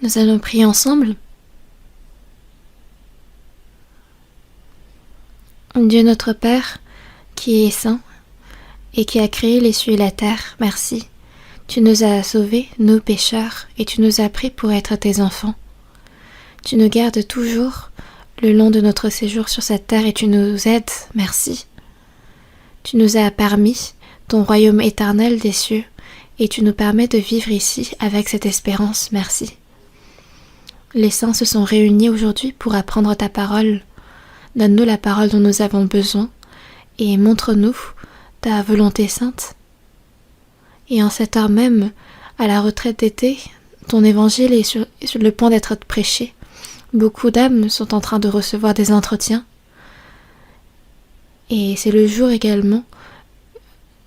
Nous allons prier ensemble. Dieu notre Père, qui est saint et qui a créé les cieux et la terre, merci. Tu nous as sauvés, nous pécheurs, et tu nous as pris pour être tes enfants. Tu nous gardes toujours le long de notre séjour sur cette terre et tu nous aides, merci. Tu nous as permis ton royaume éternel des cieux et tu nous permets de vivre ici avec cette espérance, merci. Les saints se sont réunis aujourd'hui pour apprendre ta parole. Donne-nous la parole dont nous avons besoin et montre-nous ta volonté sainte. Et en cette heure même, à la retraite d'été, ton évangile est sur le point d'être prêché. Beaucoup d'âmes sont en train de recevoir des entretiens. Et c'est le jour également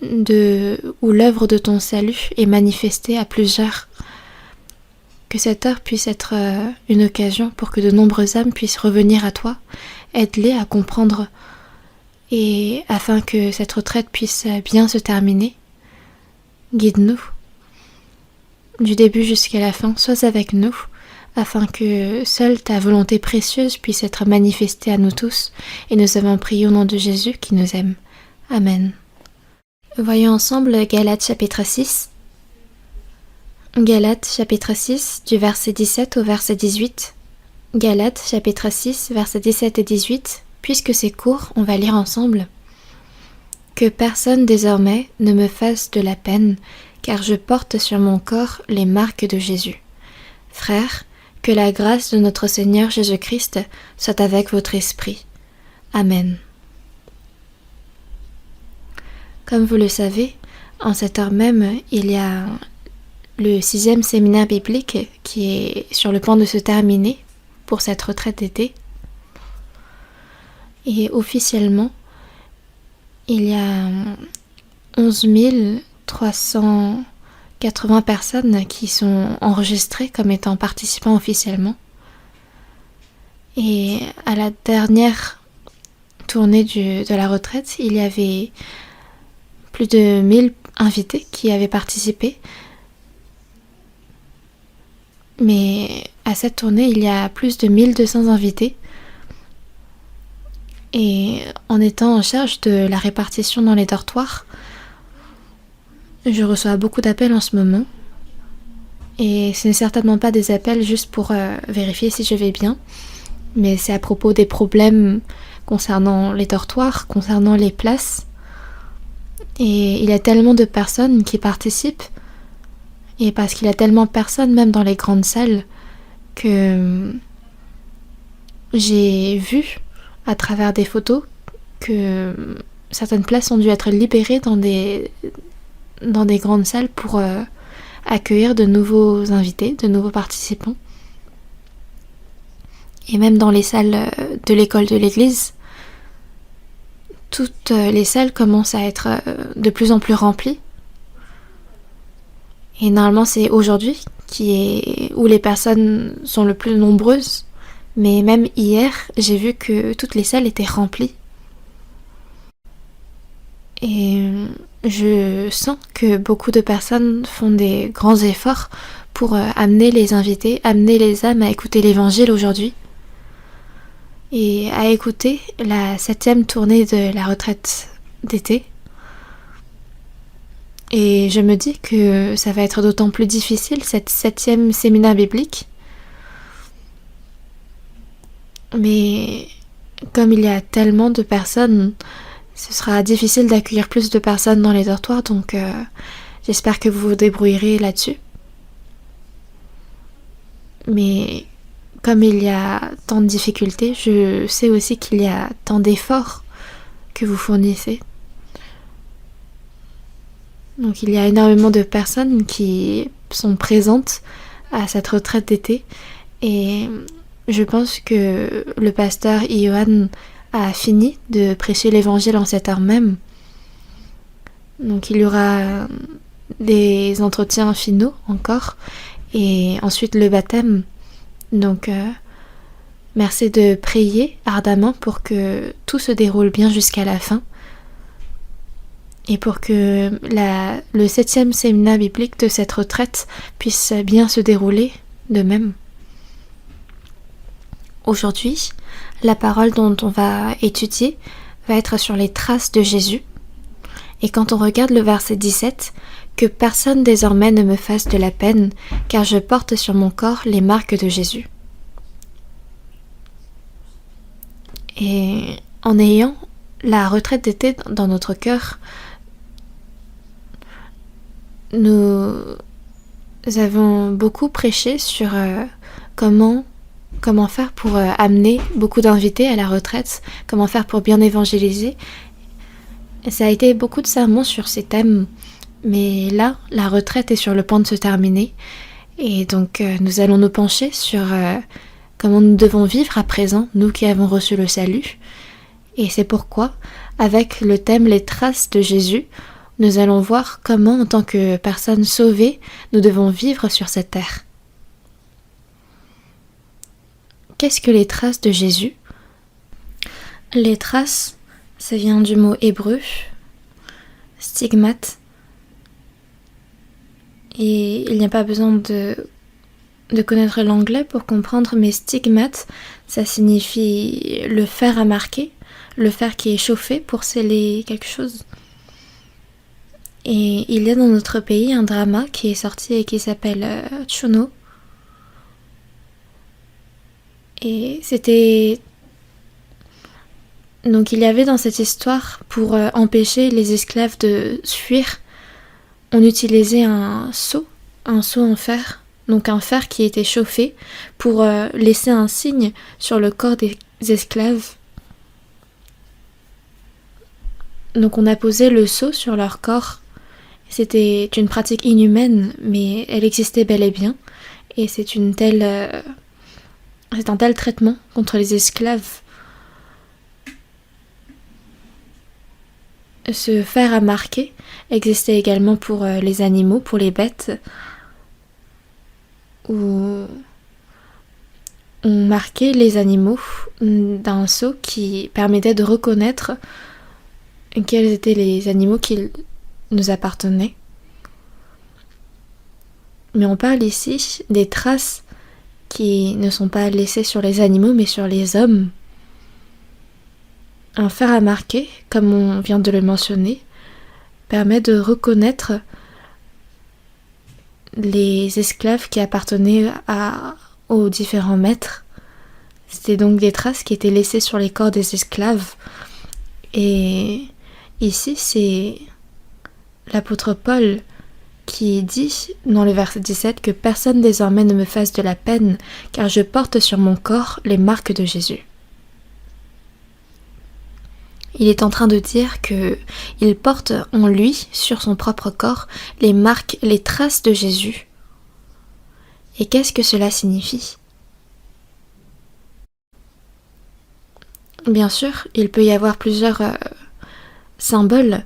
où l'œuvre de ton salut est manifestée à plusieurs. Que cette heure puisse être une occasion pour que de nombreuses âmes puissent revenir à toi, aide-les à comprendre et afin que cette retraite puisse bien se terminer. Guide-nous du début jusqu'à la fin, sois avec nous afin que seule ta volonté précieuse puisse être manifestée à nous tous et nous avons prié au nom de Jésus qui nous aime. Amen. Voyons ensemble Galates chapitre 6. Galates chapitre 6 du verset 17 au verset 18. Galates chapitre 6 versets 17 et 18. Puisque c'est court, on va lire ensemble. Que personne désormais ne me fasse de la peine, car je porte sur mon corps les marques de Jésus. Frères, que la grâce de notre Seigneur Jésus-Christ soit avec votre esprit. Amen. Comme vous le savez, en cette heure même, il y a le 6e séminaire biblique qui est sur le point de se terminer pour cette retraite d'été. Et officiellement, il y a 11 380 personnes qui sont enregistrées comme étant participants officiellement. Et à la dernière tournée de la retraite, il y avait plus de 1000 invités qui avaient participé. Mais à cette tournée, il y a plus de 1200 invités. Et en étant en charge de la répartition dans les dortoirs, je reçois beaucoup d'appels en ce moment. Et ce n'est certainement pas des appels juste pour vérifier si je vais bien, mais c'est à propos des problèmes concernant les dortoirs, concernant les places. Et il y a tellement de personnes qui participent, et parce qu'il y a tellement de personnes, même dans les grandes salles, que j'ai vu à travers des photos que certaines places ont dû être libérées dans des grandes salles pour accueillir de nouveaux invités, de nouveaux participants. Et même dans les salles de l'école de l'église, toutes les salles commencent à être de plus en plus remplies. Et normalement c'est aujourd'hui où les personnes sont le plus nombreuses. Mais même hier, j'ai vu que toutes les salles étaient remplies. Et je sens que beaucoup de personnes font des grands efforts pour amener les invités, amener les âmes à écouter l'évangile aujourd'hui. Et à écouter la 7e tournée de la retraite d'été. Et je me dis que ça va être d'autant plus difficile, cette 7e séminaire biblique. Mais comme il y a tellement de personnes, ce sera difficile d'accueillir plus de personnes dans les dortoirs, donc j'espère que vous vous débrouillerez là-dessus. Mais comme il y a tant de difficultés, je sais aussi qu'il y a tant d'efforts que vous fournissez. Donc il y a énormément de personnes qui sont présentes à cette retraite d'été et je pense que le pasteur Johan a fini de prêcher l'évangile en cette heure même. Donc il y aura des entretiens finaux encore et ensuite le baptême. Donc merci de prier ardemment pour que tout se déroule bien jusqu'à la fin et pour que le 7e séminaire biblique de cette retraite puisse bien se dérouler de même. Aujourd'hui, la parole dont on va étudier va être sur les traces de Jésus. Et quand on regarde le verset 17, que personne désormais ne me fasse de la peine, car je porte sur mon corps les marques de Jésus. Et en ayant la retraite d'été dans notre cœur, nous avons beaucoup prêché sur comment faire pour amener beaucoup d'invités à la retraite, comment faire pour bien évangéliser. Et ça a été beaucoup de sermons sur ces thèmes, mais là, la retraite est sur le point de se terminer. Et donc, nous allons nous pencher sur comment nous devons vivre à présent, nous qui avons reçu le salut. Et c'est pourquoi, avec le thème Les traces de Jésus, nous allons voir comment, en tant que personnes sauvées, nous devons vivre sur cette terre. Qu'est-ce que les traces de Jésus ? Les traces, ça vient du mot hébreu, stigmate. Et il n'y a pas besoin de connaître l'anglais pour comprendre, mais stigmate, ça signifie le fer à marquer, le fer qui est chauffé pour sceller quelque chose. Et il y a dans notre pays un drama qui est sorti et qui s'appelle Chono. Et c'était... Donc il y avait dans cette histoire, pour empêcher les esclaves de fuir, on utilisait un seau en fer, donc un fer qui était chauffé pour laisser un signe sur le corps des esclaves. Donc on a posé le seau sur leur corps. C'était une pratique inhumaine, mais elle existait bel et bien. Et c'est un tel traitement contre les esclaves. Ce fer à marquer existait également pour les animaux, pour les bêtes, où on marquait les animaux d'un sceau qui permettait de reconnaître quels étaient les animaux qui nous appartenaient. Mais on parle ici des traces qui ne sont pas laissées sur les animaux mais sur les hommes. Un fer à marquer, comme on vient de le mentionner, permet de reconnaître les esclaves qui appartenaient aux différents maîtres. C'était donc des traces qui étaient laissées sur les corps des esclaves. Et ici, c'est l'apôtre Paul qui dit dans le verset 17 que personne désormais ne me fasse de la peine, car je porte sur mon corps les marques de Jésus. Il est en train de dire qu'il porte en lui, sur son propre corps, les marques, les traces de Jésus. Et qu'est-ce que cela signifie ? Bien sûr, il peut y avoir plusieurs symboles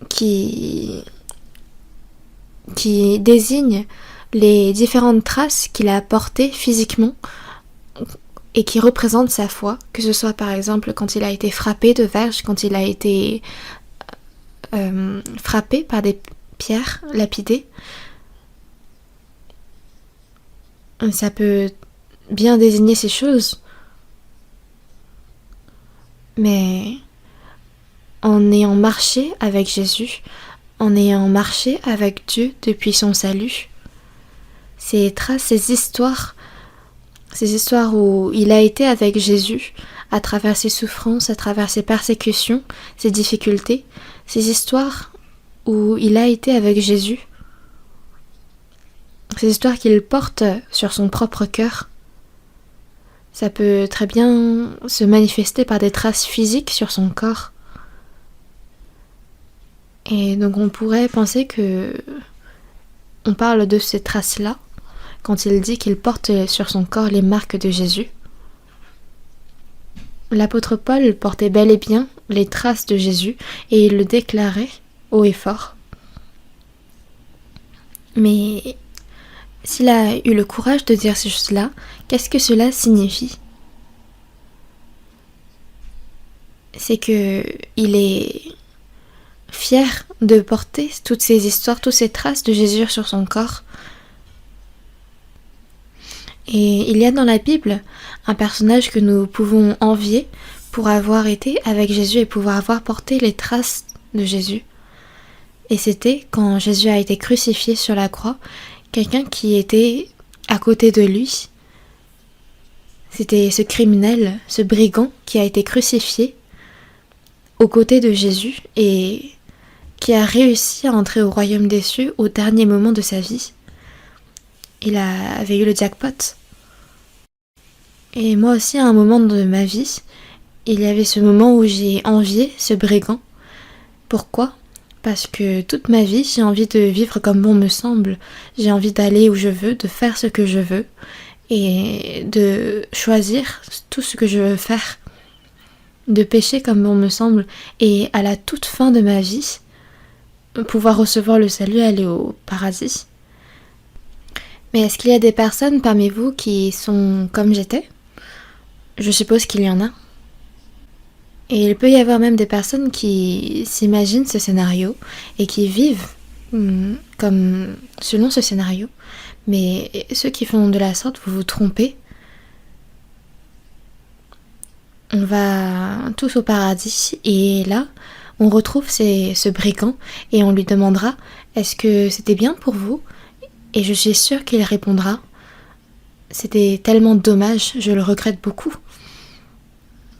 qui désignent les différentes traces qu'il a portées physiquement et qui représentent sa foi, que ce soit par exemple quand il a été frappé de verge, quand il a été frappé par des pierres lapidées. Ça peut bien désigner ces choses, mais en ayant marché avec Jésus, en ayant marché avec Dieu depuis son salut, ces traces, ces histoires où il a été avec Jésus à travers ses souffrances, à travers ses persécutions, ses difficultés, ces histoires où il a été avec Jésus, ces histoires qu'il porte sur son propre cœur, ça peut très bien se manifester par des traces physiques sur son corps. Et donc on pourrait penser que on parle de ces traces-là quand il dit qu'il porte sur son corps les marques de Jésus. L'apôtre Paul portait bel et bien les traces de Jésus et il le déclarait haut et fort. Mais s'il a eu le courage de dire ces choses-là, qu'est-ce que cela signifie ? C'est que il est fier de porter toutes ces histoires, toutes ces traces de Jésus sur son corps. Et il y a dans la Bible un personnage que nous pouvons envier pour avoir été avec Jésus et pouvoir avoir porté les traces de Jésus. Et c'était quand Jésus a été crucifié sur la croix, quelqu'un qui était à côté de lui. C'était ce criminel, ce brigand qui a été crucifié aux côtés de Jésus et qui a réussi à entrer au royaume des cieux au dernier moment de sa vie. Il avait eu le jackpot. Et moi aussi, à un moment de ma vie, il y avait ce moment où j'ai envié ce brigand. Pourquoi ? Parce que toute ma vie, j'ai envie de vivre comme bon me semble. J'ai envie d'aller où je veux, de faire ce que je veux et de choisir tout ce que je veux faire. De pécher comme bon me semble. Et à la toute fin de ma vie, pouvoir recevoir le salut, aller au paradis. Mais est-ce qu'il y a des personnes parmi vous qui sont comme j'étais ? Je suppose qu'il y en a. Et il peut y avoir même des personnes qui s'imaginent ce scénario et qui vivent comme selon ce scénario. Mais ceux qui font de la sorte, vous vous trompez. On va tous au paradis et là, on retrouve ce brigand et on lui demandera « Est-ce que c'était bien pour vous ?» Et je suis sûre qu'il répondra « C'était tellement dommage, je le regrette beaucoup. »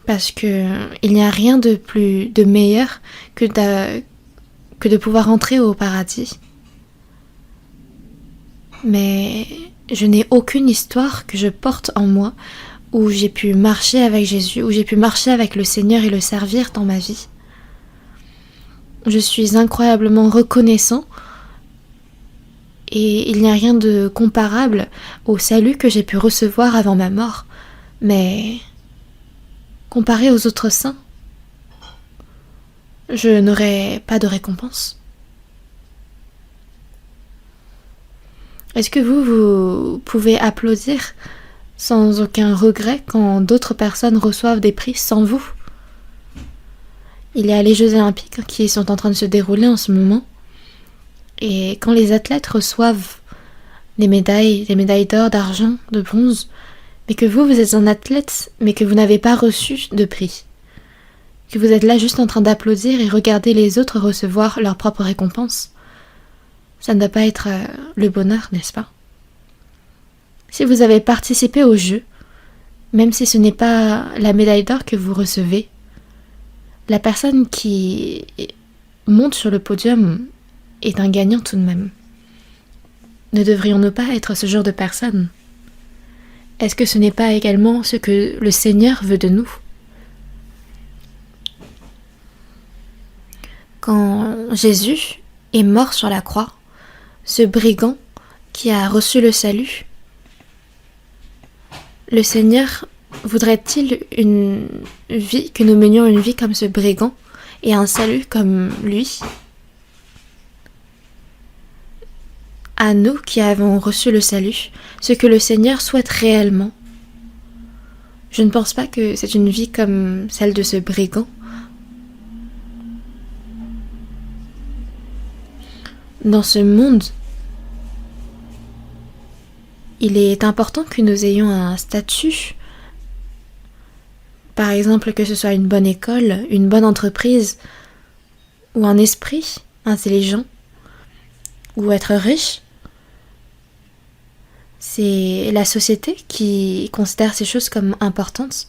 Parce que il n'y a rien de meilleur que de pouvoir entrer au paradis. Mais je n'ai aucune histoire que je porte en moi où j'ai pu marcher avec Jésus, où j'ai pu marcher avec le Seigneur et le servir dans ma vie. Je suis incroyablement reconnaissant et il n'y a rien de comparable au salut que j'ai pu recevoir avant ma mort. Mais comparé aux autres saints, je n'aurai pas de récompense. Est-ce que vous pouvez applaudir sans aucun regret quand d'autres personnes reçoivent des prix sans vous ? Il y a les Jeux Olympiques qui sont en train de se dérouler en ce moment. Et quand les athlètes reçoivent des médailles d'or, d'argent, de bronze, mais que vous êtes un athlète, mais que vous n'avez pas reçu de prix, que vous êtes là juste en train d'applaudir et regarder les autres recevoir leur propre récompense, ça ne doit pas être le bonheur, n'est-ce pas ? Si vous avez participé au jeu, même si ce n'est pas la médaille d'or que vous recevez, la personne qui monte sur le podium est un gagnant tout de même. Ne devrions-nous pas être ce genre de personnes ? Est-ce que ce n'est pas également ce que le Seigneur veut de nous ? Quand Jésus est mort sur la croix, ce brigand qui a reçu le salut, le Seigneur voudrait-il une vie, que nous menions une vie comme ce brigand et un salut comme lui ? À nous qui avons reçu le salut, ce que le Seigneur souhaite réellement. Je ne pense pas que c'est une vie comme celle de ce brigand. Dans ce monde, il est important que nous ayons un statut. Par exemple, que ce soit une bonne école, une bonne entreprise, ou un esprit intelligent, ou être riche. C'est la société qui considère ces choses comme importantes.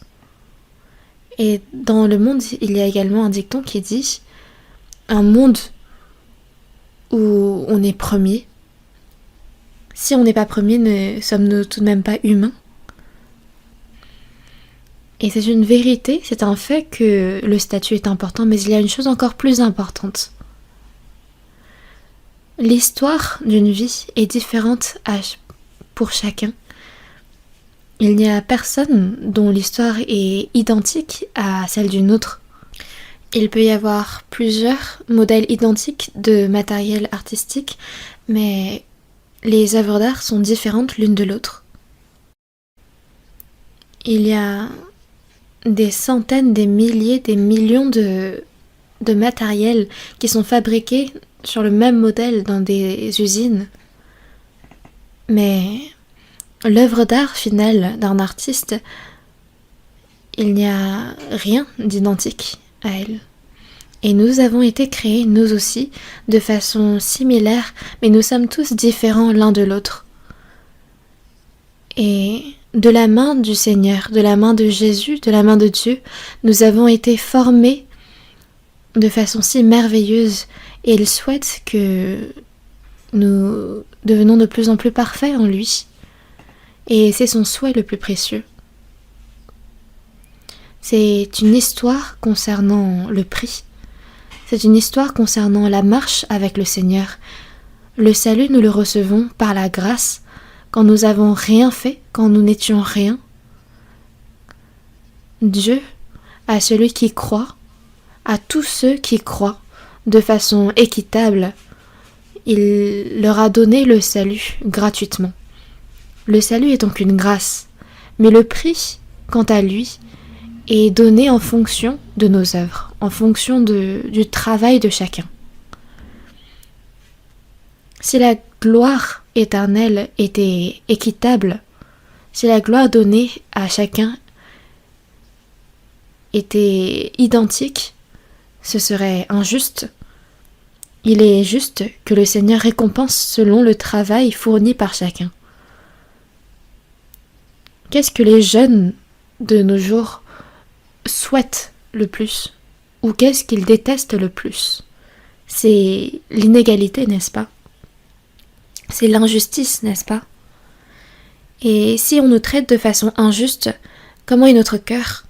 Et dans le monde, il y a également un dicton qui dit « Un monde où on est premier. Si on n'est pas premier, ne sommes-nous tout de même pas humains ?» Et c'est une vérité, c'est un fait que le statut est important, mais il y a une chose encore plus importante. L'histoire d'une vie est différente pour chacun. Il n'y a personne dont l'histoire est identique à celle d'une autre. Il peut y avoir plusieurs modèles identiques de matériel artistique, mais les œuvres d'art sont différentes l'une de l'autre. Il y a des centaines, des milliers, des millions de matériels qui sont fabriqués sur le même modèle dans des usines. Mais l'œuvre d'art finale d'un artiste, il n'y a rien d'identique à elle. Et nous avons été créés, nous aussi, de façon similaire, mais nous sommes tous différents l'un de l'autre. Et de la main du Seigneur, de la main de Jésus, de la main de Dieu, nous avons été formés de façon si merveilleuse, et il souhaite que nous devenons de plus en plus parfaits en lui. Et c'est son souhait le plus précieux. C'est une histoire concernant le prix. C'est une histoire concernant la marche avec le Seigneur. Le salut, nous le recevons par la grâce, quand nous avons rien fait, quand nous n'étions rien. Dieu, à celui qui croit, à tous ceux qui croient, de façon équitable, il leur a donné le salut gratuitement. Le salut est donc une grâce, mais le prix, quant à lui, est donné en fonction de nos œuvres, en fonction du travail de chacun. Si la gloire éternelle était équitable, si la gloire donnée à chacun était identique, ce serait injuste. Il est juste que le Seigneur récompense selon le travail fourni par chacun. Qu'est-ce que les jeunes de nos jours souhaitent le plus, ou qu'est-ce qu'ils détestent le plus? C'est l'inégalité, n'est-ce pas? C'est l'injustice, n'est-ce pas? Et si on nous traite de façon injuste, comment est notre cœur?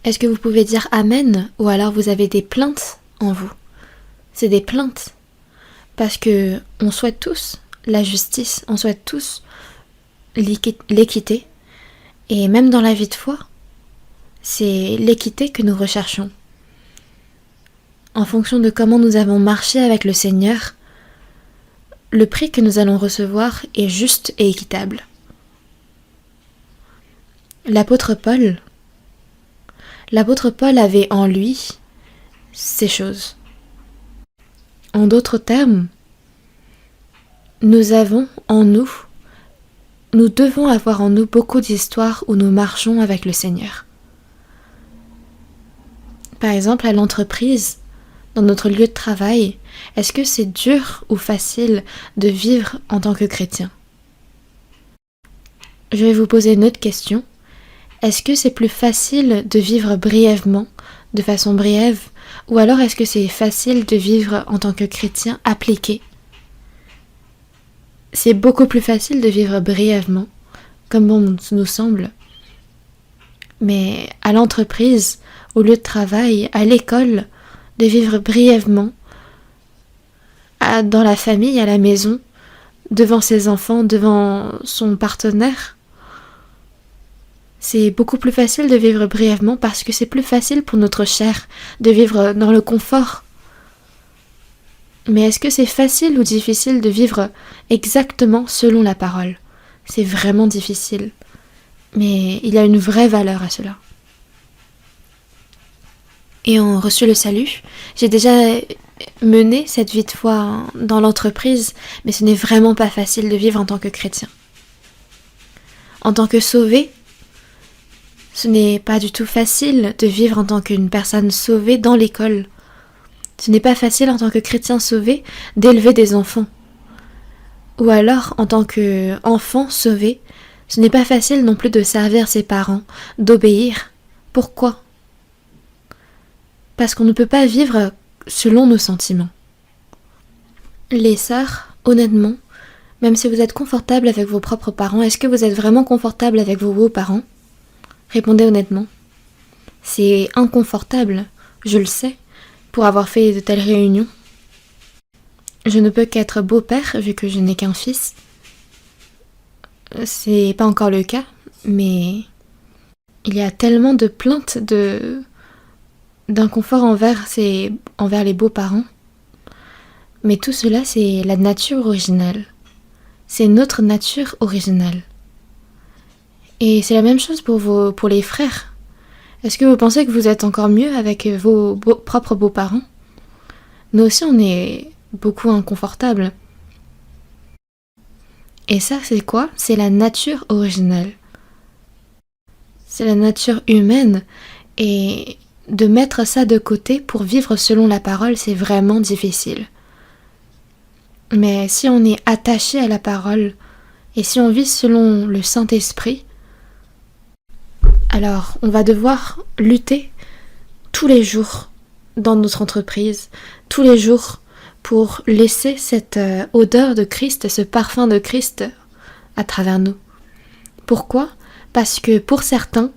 Est-ce que vous pouvez dire Amen, ou alors vous avez des plaintes en vous? C'est des plaintes, parce que on souhaite tous la justice, on souhaite tous l'équité, et même dans la vie de foi, c'est l'équité que nous recherchons. En fonction de comment nous avons marché avec le Seigneur, le prix que nous allons recevoir est juste et équitable. L'apôtre Paul avait en lui ces choses. En d'autres termes, nous devons avoir en nous beaucoup d'histoires où nous marchons avec le Seigneur. Par exemple, à l'entreprise, dans notre lieu de travail, est-ce que c'est dur ou facile de vivre en tant que chrétien? Je vais vous poser une autre question. Est-ce que c'est plus facile de vivre brièvement, de façon brève, ou alors est-ce que c'est facile de vivre en tant que chrétien appliqué? C'est beaucoup plus facile de vivre brièvement, comme bon nous semble. Mais à l'entreprise, au lieu de travail, à l'école, de vivre brièvement, dans la famille, à la maison, devant ses enfants, devant son partenaire, c'est beaucoup plus facile de vivre brièvement parce que c'est plus facile pour notre chair de vivre dans le confort. Mais est-ce que c'est facile ou difficile de vivre exactement selon la parole? C'est vraiment difficile. Mais il y a une vraie valeur à cela. Ayant reçu le salut, j'ai déjà mené cette vie de foi dans l'entreprise, mais ce n'est vraiment pas facile de vivre en tant que chrétien. En tant que sauvé, ce n'est pas du tout facile de vivre en tant qu'une personne sauvée dans l'école. Ce n'est pas facile en tant que chrétien sauvé d'élever des enfants. Ou alors, en tant qu'enfant sauvé, ce n'est pas facile non plus de servir ses parents, d'obéir. Pourquoi ? Parce qu'on ne peut pas vivre selon nos sentiments. Les sœurs, honnêtement, même si vous êtes confortable avec vos propres parents, est-ce que vous êtes vraiment confortable avec vos beaux-parents ? Répondez honnêtement. C'est inconfortable, je le sais, pour avoir fait de telles réunions. Je ne peux qu'être beau-père vu que je n'ai qu'un fils. C'est pas encore le cas, mais il y a tellement de plaintes d'inconfort envers les beaux-parents. Mais tout cela, c'est la nature originale. C'est notre nature originale. Et c'est la même chose pour les frères. Est-ce que vous pensez que vous êtes encore mieux avec vos propres beaux-parents? Nous aussi, on est beaucoup inconfortables. Et ça, c'est quoi? C'est la nature originale. C'est la nature humaine. Et de mettre ça de côté pour vivre selon la parole, c'est vraiment difficile. Mais si on est attaché à la parole, et si on vit selon le Saint-Esprit, alors on va devoir lutter tous les jours dans notre entreprise, tous les jours pour laisser cette odeur de Christ, ce parfum de Christ à travers nous. Pourquoi? Parce que pour certains,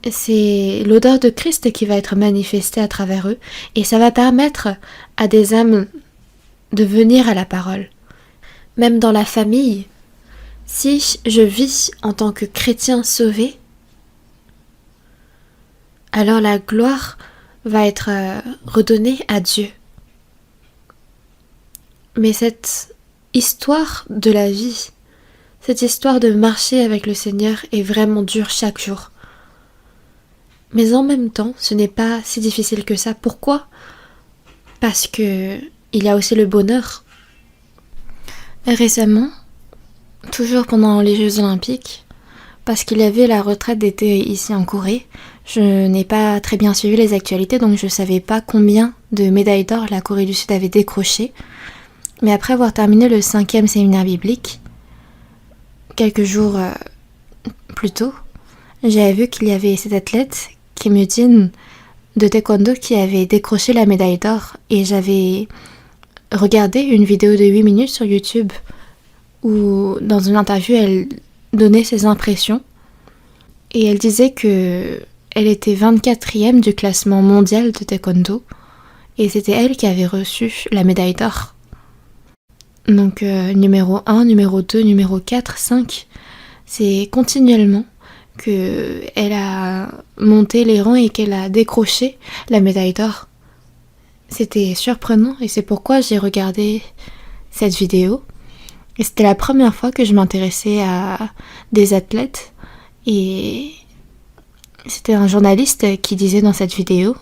c'est l'odeur de Christ qui va être manifestée à travers eux et ça va permettre à des âmes de venir à la parole. Même dans la famille, si je vis en tant que chrétien sauvé, alors la gloire va être redonnée à Dieu. Mais cette histoire de la vie, cette histoire de marcher avec le Seigneur est vraiment dure chaque jour. Mais en même temps, ce n'est pas si difficile que ça. Pourquoi? Parce que il y a aussi le bonheur. Récemment, toujours pendant les Jeux Olympiques, parce qu'il y avait la retraite d'été ici en Corée, je n'ai pas très bien suivi les actualités, donc je ne savais pas combien de médailles d'or la Corée du Sud avait décroché. Mais après avoir terminé le 5e séminaire biblique, quelques jours plus tôt, j'avais vu qu'il y avait cet athlète, Kim Yoo-jin, de taekwondo, qui avait décroché la médaille d'or. Et j'avais regardé une vidéo de 8 minutes sur YouTube où, dans une interview, elle donnait ses impressions. Et elle disait que elle était 24e du classement mondial de taekwondo. Et c'était elle qui avait reçu la médaille d'or. Donc numéro 1, numéro 2, numéro 4, 5, c'est continuellement qu'elle a monté les rangs et qu'elle a décroché la médaille d'or. C'était surprenant et c'est pourquoi j'ai regardé cette vidéo. Et c'était la première fois que je m'intéressais à des athlètes et c'était un journaliste qui disait dans cette vidéo: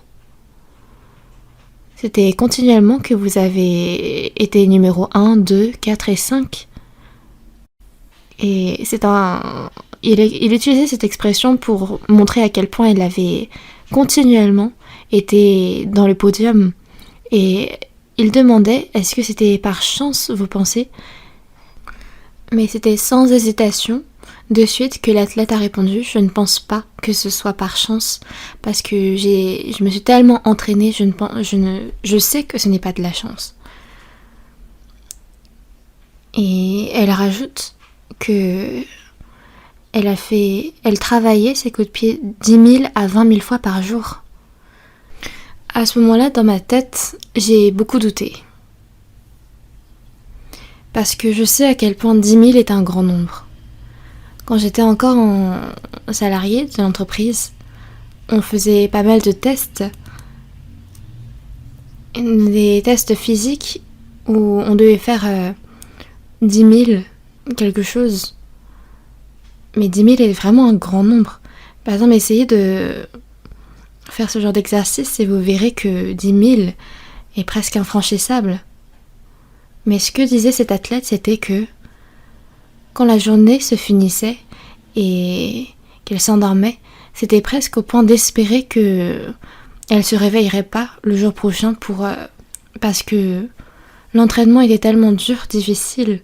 c'était continuellement que vous avez été numéro 1, 2, 4 et 5. Et il utilisait cette expression pour montrer à quel point il avait continuellement été dans le podium. Et il demandait, est-ce que c'était par chance, vous pensez? Mais c'était sans hésitation, de suite, que l'athlète a répondu: je ne pense pas que ce soit par chance, parce que je me suis tellement entraînée, je sais que ce n'est pas de la chance. Et elle rajoute que elle travaillait ses coups de pied 10 000 à 20 000 fois par jour. À ce moment-là, dans ma tête, j'ai beaucoup douté. Parce que je sais à quel point 10 000 est un grand nombre. Quand j'étais encore en salarié de l'entreprise, on faisait pas mal de tests. Des tests physiques où on devait faire 10 000 quelque chose. Mais 10 000 est vraiment un grand nombre. Par exemple, essayez de faire ce genre d'exercice et vous verrez que 10 000 est presque infranchissable. Mais ce que disait cet athlète, c'était que quand la journée se finissait et qu'elle s'endormait, c'était presque au point d'espérer que elle se réveillerait pas le jour prochain parce que l'entraînement était tellement dur, difficile.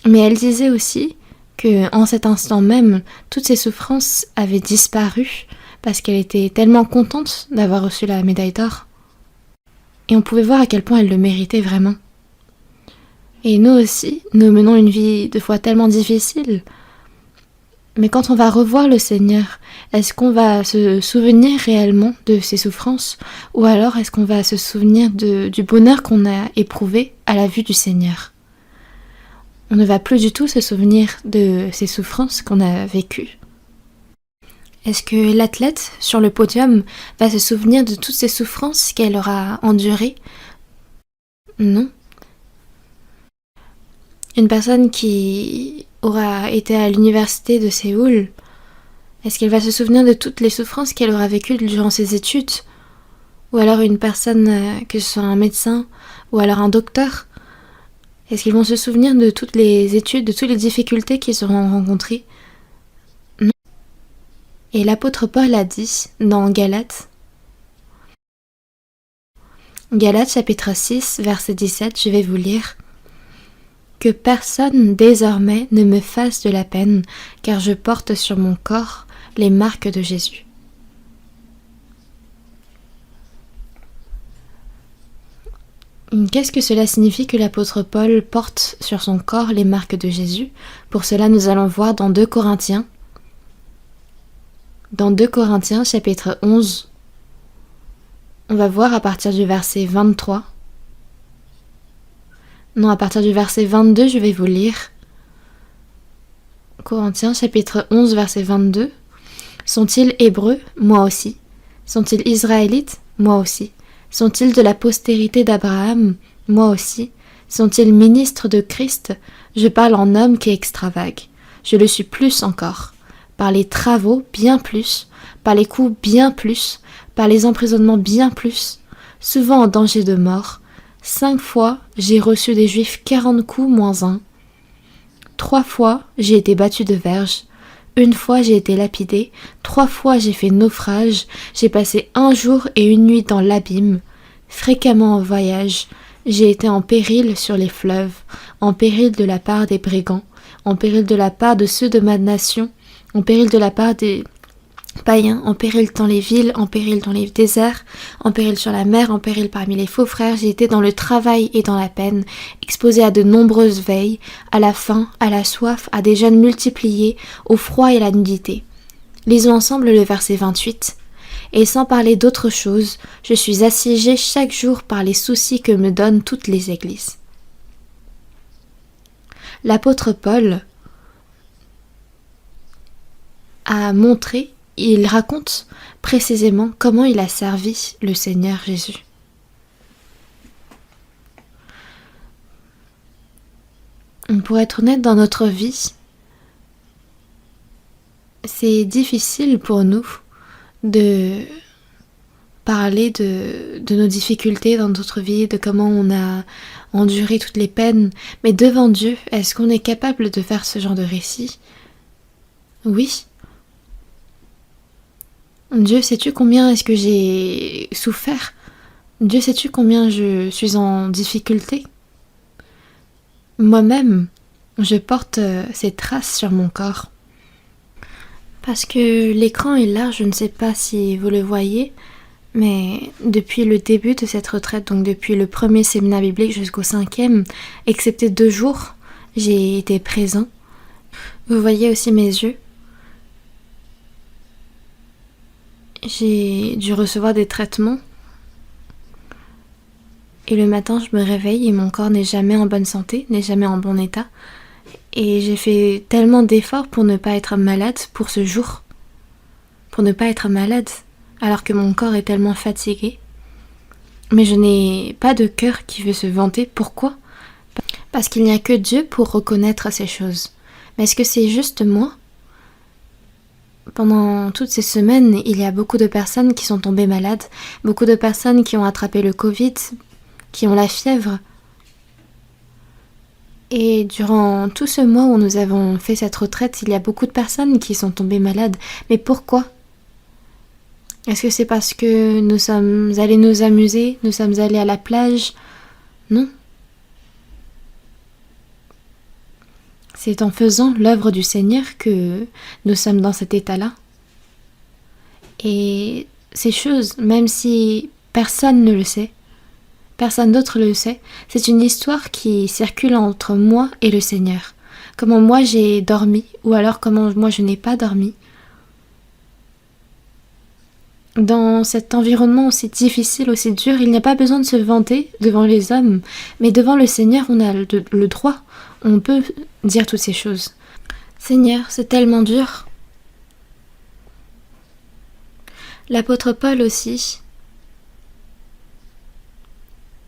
Mais elle disait aussi que en cet instant même, toutes ses souffrances avaient disparu parce qu'elle était tellement contente d'avoir reçu la médaille d'or. Et on pouvait voir à quel point elle le méritait vraiment. Et nous aussi, nous menons une vie de fois tellement difficile. Mais quand on va revoir le Seigneur, est-ce qu'on va se souvenir réellement de ses souffrances, ou alors est-ce qu'on va se souvenir du bonheur qu'on a éprouvé à la vue du Seigneur? On ne va plus du tout se souvenir de ces souffrances qu'on a vécues. Est-ce que l'athlète sur le podium va se souvenir de toutes ces souffrances qu'elle aura endurées? Non. Une personne qui aura été à l'université de Séoul, est-ce qu'elle va se souvenir de toutes les souffrances qu'elle aura vécues durant ses études? Ou alors une personne, que ce soit un médecin ou alors un docteur, Est-ce qu'ils vont se souvenir de toutes les études, de toutes les difficultés qu'ils auront rencontrées? Non. Et l'apôtre Paul a dit dans Galates chapitre 6, verset 17, je vais vous lire. Que personne désormais ne me fasse de la peine, car je porte sur mon corps les marques de Jésus. Qu'est-ce que cela signifie que l'apôtre Paul porte sur son corps les marques de Jésus? Pour cela, nous allons voir dans 2 Corinthiens. Dans 2 Corinthiens, chapitre 11, on va voir à partir du verset 23. Non, à partir du verset 22, je vais vous lire. Corinthiens, chapitre 11, verset 22. Sont-ils hébreux? Moi aussi. Sont-ils israélites? Moi aussi. Sont-ils de la postérité d'Abraham? Moi aussi. Sont-ils ministres de Christ? Je parle en homme qui extravague. Je le suis plus encore. Par les travaux, bien plus. Par les coups, bien plus. Par les emprisonnements, bien plus. Souvent en danger de mort. 5 fois, j'ai reçu des Juifs 40 coups moins 1. 3 fois, j'ai été battu de verge. 1 fois, j'ai été lapidé. 3 fois, j'ai fait naufrage. J'ai passé 1 jour et 1 nuit dans l'abîme. Fréquemment en voyage. J'ai été en péril sur les fleuves, en péril de la part des brigands, en péril de la part de ceux de ma nation, en péril de la part des païens, en péril dans les villes, en péril dans les déserts, en péril sur la mer, en péril parmi les faux frères. J'ai été dans le travail et dans la peine, exposé à de nombreuses veilles, à la faim, à la soif, à des jeûnes multipliés, au froid et à la nudité. Lisons ensemble le verset 28. Et sans parler d'autre chose, je suis assiégé chaque jour par les soucis que me donnent toutes les églises. L'apôtre Paul a montré, il raconte précisément comment il a servi le Seigneur Jésus. Pour être honnête, dans notre vie, c'est difficile pour nous de parler de nos difficultés dans notre vie, de comment on a enduré toutes les peines. Mais devant Dieu, est-ce qu'on est capable de faire ce genre de récit? Oui. Dieu, sais-tu combien est-ce que j'ai souffert? Dieu, sais-tu combien je suis en difficulté? Moi-même, je porte ces traces sur mon corps. Parce que l'écran est là, je ne sais pas si vous le voyez, mais depuis le début de cette retraite, donc depuis le premier séminaire biblique jusqu'au 5e, excepté 2 jours, j'ai été présent. Vous voyez aussi mes yeux. J'ai dû recevoir des traitements. Et le matin, je me réveille et mon corps n'est jamais en bonne santé, n'est jamais en bon état. Et j'ai fait tellement d'efforts pour ne pas être malade pour ce jour. Pour ne pas être malade, alors que mon corps est tellement fatigué. Mais je n'ai pas de cœur qui veut se vanter. Pourquoi? Parce qu'il n'y a que Dieu pour reconnaître ces choses. Mais est-ce que c'est juste moi? Pendant toutes ces semaines, il y a beaucoup de personnes qui sont tombées malades, beaucoup de personnes qui ont attrapé le Covid, qui ont la fièvre. Et durant tout ce mois où nous avons fait cette retraite, il y a beaucoup de personnes qui sont tombées malades. Mais pourquoi? Est-ce que c'est parce que nous sommes allés nous amuser, nous sommes allés à la plage? Non. C'est en faisant l'œuvre du Seigneur que nous sommes dans cet état-là. Et ces choses, même si personne ne le sait, personne d'autre le sait, c'est une histoire qui circule entre moi et le Seigneur. Comment moi j'ai dormi, ou alors comment moi je n'ai pas dormi. Dans cet environnement aussi difficile, aussi dur, il n'y a pas besoin de se vanter devant les hommes, mais devant le Seigneur, on a le droit, on peut dire toutes ces choses. Seigneur, c'est tellement dur. L'apôtre Paul aussi.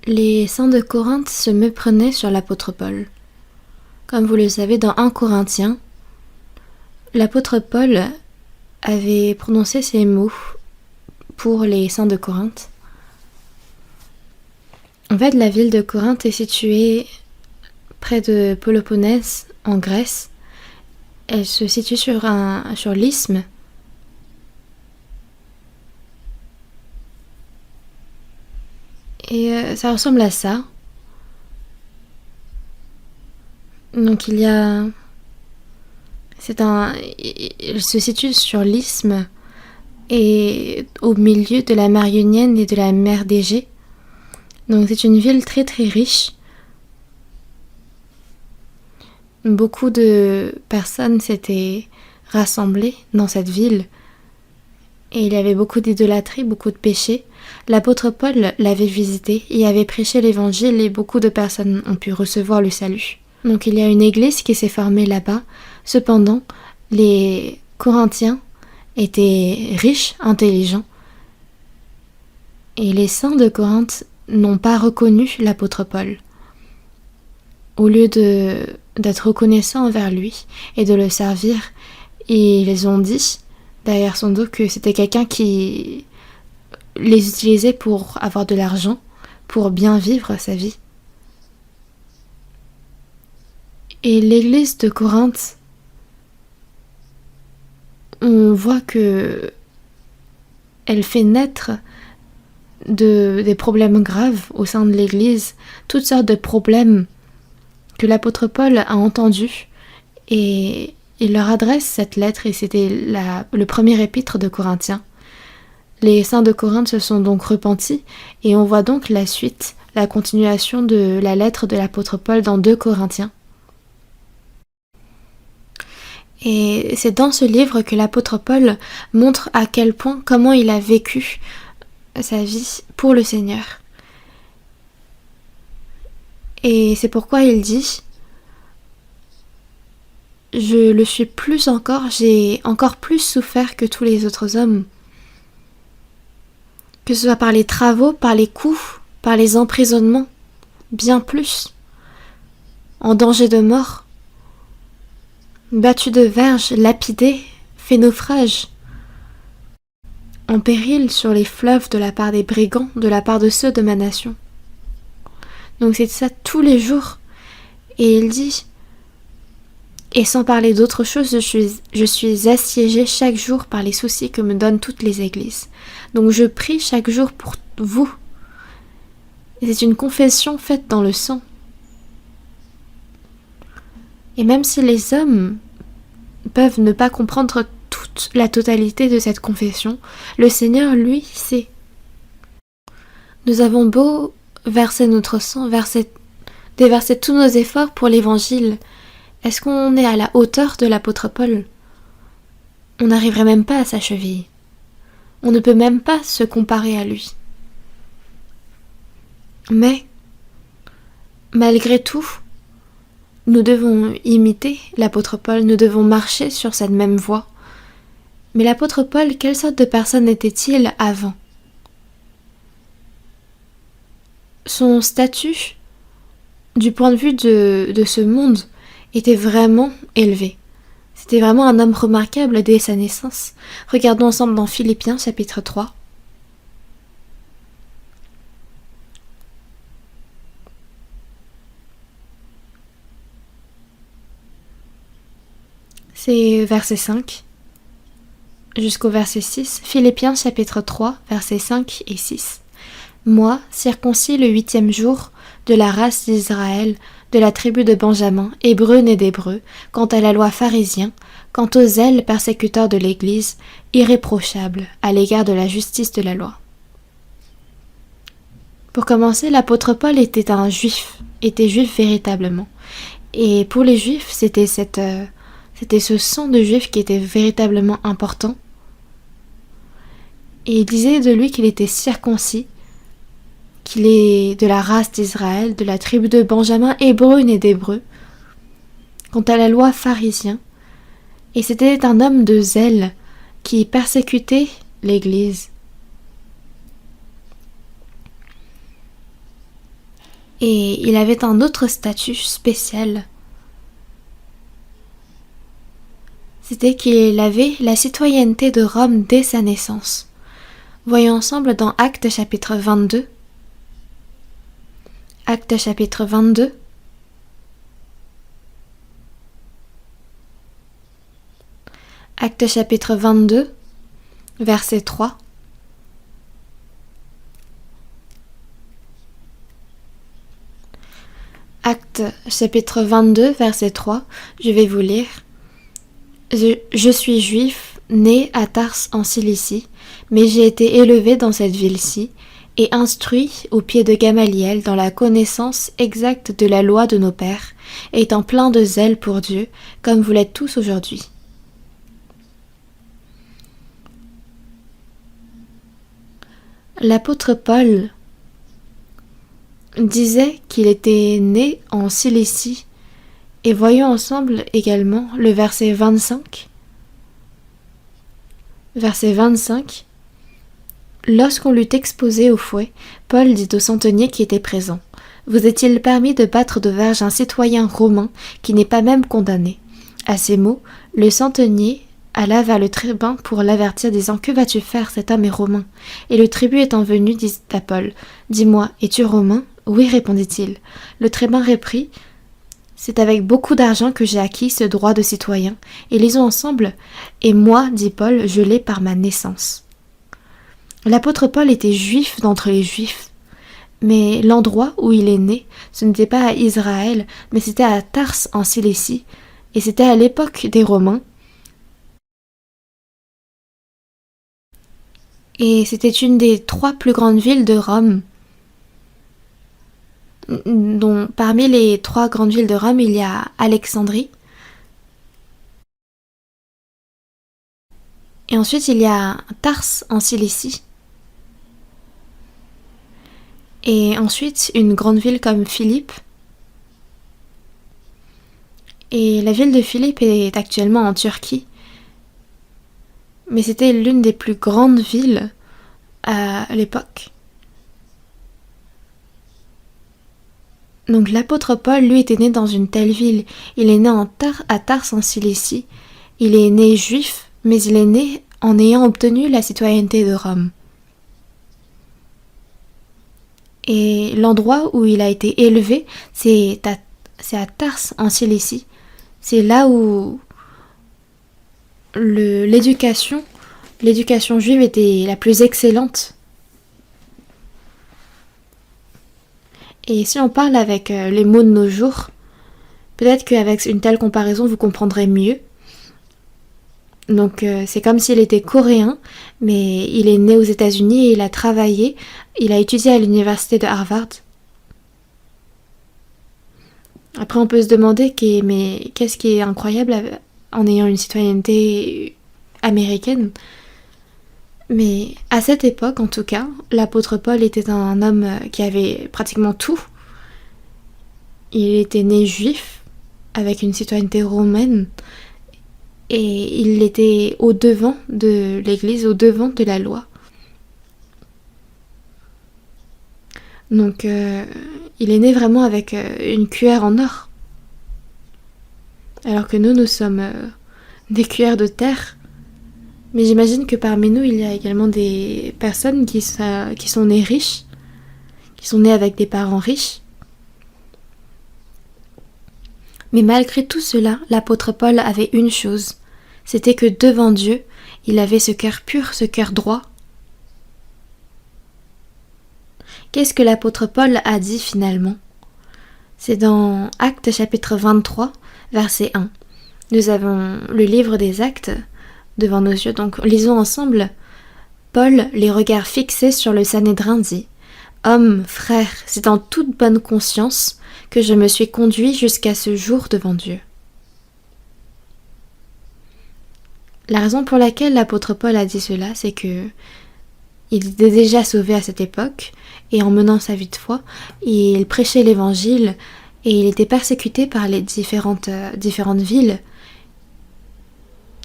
Les saints de Corinthe se méprenaient sur l'apôtre Paul. Comme vous le savez, dans 1 Corinthiens, l'apôtre Paul avait prononcé ces mots pour les saints de Corinthe. En fait, la ville de Corinthe est située près de Péloponnèse, en Grèce. Elle se situe sur l'isthme. Et ça ressemble à ça. Donc elle se situe sur l'isthme et au milieu de la mer Ionienne et de la mer d'Égée. Donc c'est une ville très très riche. Beaucoup de personnes s'étaient rassemblées dans cette ville et il y avait beaucoup d'idolâtrie, beaucoup de péchés. L'apôtre Paul l'avait visité et avait prêché l'évangile et beaucoup de personnes ont pu recevoir le salut. Donc il y a une église qui s'est formée là-bas. Cependant, les Corinthiens étaient riches, intelligents et les saints de Corinthe n'ont pas reconnu l'apôtre Paul. Au lieu d'être reconnaissants envers lui et de le servir, ils ont dit derrière son dos que c'était quelqu'un qui les utilisait pour avoir de l'argent, pour bien vivre sa vie. Et l'église de Corinthe, on voit que elle fait naître des problèmes graves au sein de l'église, toutes sortes de problèmes que l'apôtre Paul a entendus, et il leur adresse cette lettre, et c'était le premier épître de Corinthiens. Les saints de Corinthe se sont donc repentis, et on voit donc la suite, la continuation de la lettre de l'apôtre Paul dans 2 Corinthiens. Et c'est dans ce livre que l'apôtre Paul montre à quel point, comment il a vécu sa vie pour le Seigneur. Et c'est pourquoi il dit « Je le suis plus encore, j'ai encore plus souffert que tous les autres hommes. » Que ce soit par les travaux, par les coups, par les emprisonnements, bien plus. En danger de mort, battu de verge, lapidé, fait naufrage. En péril sur les fleuves de la part des brigands, de la part de ceux de ma nation. Donc c'est ça tous les jours. Et il dit, et sans parler d'autre chose, je suis assiégé chaque jour par les soucis que me donnent toutes les églises. Donc je prie chaque jour pour vous. Et c'est une confession faite dans le sang. Et même si les hommes peuvent ne pas comprendre toute la totalité de cette confession, le Seigneur, lui, sait. Nous avons beau verser notre sang, déverser tous nos efforts pour l'évangile. Est-ce qu'on est à la hauteur de l'apôtre Paul? On n'arriverait même pas à sa cheville. On ne peut même pas se comparer à lui. Mais, malgré tout, nous devons imiter l'apôtre Paul, nous devons marcher sur cette même voie. Mais l'apôtre Paul, quelle sorte de personne était-il avant? Son statut, du point de vue de ce monde, était vraiment élevé. C'était vraiment un homme remarquable dès sa naissance. Regardons ensemble dans Philippiens chapitre 3. C'est verset 5 jusqu'au verset 6. Philippiens chapitre 3, versets 5 et 6. Moi, circoncis le 8e jour, de la race d'Israël, de la tribu de Benjamin, hébreu né d'hébreu, quant à la loi pharisien, quant au zèle persécuteur de l'Église, irréprochable à l'égard de la justice de la loi. Pour commencer, l'apôtre Paul était juif véritablement. Et pour les juifs, c'était ce sang de juif qui était véritablement important. Et il disait de lui qu'il était circoncis, qu'il est de la race d'Israël, de la tribu de Benjamin, hébreu né d'hébreu, quant à la loi pharisien. Et c'était un homme de zèle qui persécutait l'Église. Et il avait un autre statut spécial. C'était qu'il avait la citoyenneté de Rome dès sa naissance. Voyons ensemble dans Actes chapitre 22. Actes chapitre 22. Actes chapitre 22, verset 3. Actes chapitre 22, verset 3, je vais vous lire. Je suis juif, né à Tars en Cilicie, mais j'ai été élevé dans cette ville-ci et instruit au pied de Gamaliel dans la connaissance exacte de la loi de nos pères, étant plein de zèle pour Dieu, comme vous l'êtes tous aujourd'hui. L'apôtre Paul disait qu'il était né en Cilicie, et voyons ensemble également le verset 25. Verset 25. Lorsqu'on l'eut exposé au fouet, Paul dit au centenier qui était présent: « Vous est-il permis de battre de verge un citoyen romain qui n'est pas même condamné ?» À ces mots, le centenier alla vers le tribun pour l'avertir, disant: « Que vas-tu faire? Cet homme est romain. » Et le tribun étant venu, dit à Paul: « Dis-moi, es-tu romain? » « Oui, répondit-il. » Le tribun reprit: « C'est avec beaucoup d'argent que j'ai acquis ce droit de citoyen. » Et lisons ensemble. « Et moi, dit Paul, je l'ai par ma naissance. » L'apôtre Paul était juif d'entre les juifs, mais l'endroit où il est né, ce n'était pas à Israël, mais c'était à Tars en Cilicie, et c'était à l'époque des Romains. Et c'était une des 3 plus grandes villes de Rome. Dont parmi les 3 grandes villes de Rome, il y a Alexandrie. Et ensuite, il y a Tars en Cilicie. Et ensuite, une grande ville comme Philippe. Et la ville de Philippe est actuellement en Turquie. Mais c'était l'une des plus grandes villes à l'époque. Donc l'apôtre Paul, lui, était né dans une telle ville. Il est né à Tars en Cilicie. Il est né juif, mais il est né en ayant obtenu la citoyenneté de Rome. Et l'endroit où il a été élevé, c'est à Tars en Cilicie. C'est là où l'éducation juive était la plus excellente. Et si on parle avec les mots de nos jours, peut-être qu'avec une telle comparaison, vous comprendrez mieux. Donc c'est comme s'il était coréen, mais il est né aux États-Unis et il a travaillé, il a étudié à l'université de Harvard. Après on peut se demander mais qu'est-ce qui est incroyable en ayant une citoyenneté américaine? Mais à cette époque, en tout cas, l'apôtre Paul était un homme qui avait pratiquement tout. Il était né juif, avec une citoyenneté romaine, et il était au-devant de l'Église, au-devant de la loi. Donc, il est né vraiment avec une cuillère en or. Alors que nous sommes des cuillères de terre. Mais j'imagine que parmi nous, il y a également des personnes qui sont nées riches, qui sont nées avec des parents riches. Mais malgré tout cela, l'apôtre Paul avait une chose, c'était que devant Dieu, il avait ce cœur pur, ce cœur droit. Qu'est-ce que l'apôtre Paul a dit finalement? C'est dans Actes chapitre 23, verset 1. Nous avons le livre des Actes devant nos yeux, donc lisons ensemble. Paul, les regards fixés sur le Sanhédrin, dit: « Homme, frère, c'est en toute bonne conscience que je me suis conduit jusqu'à ce jour devant Dieu. » La raison pour laquelle l'apôtre Paul a dit cela, c'est que il était déjà sauvé à cette époque, et en menant sa vie de foi, il prêchait l'évangile, et il était persécuté par les différentes villes.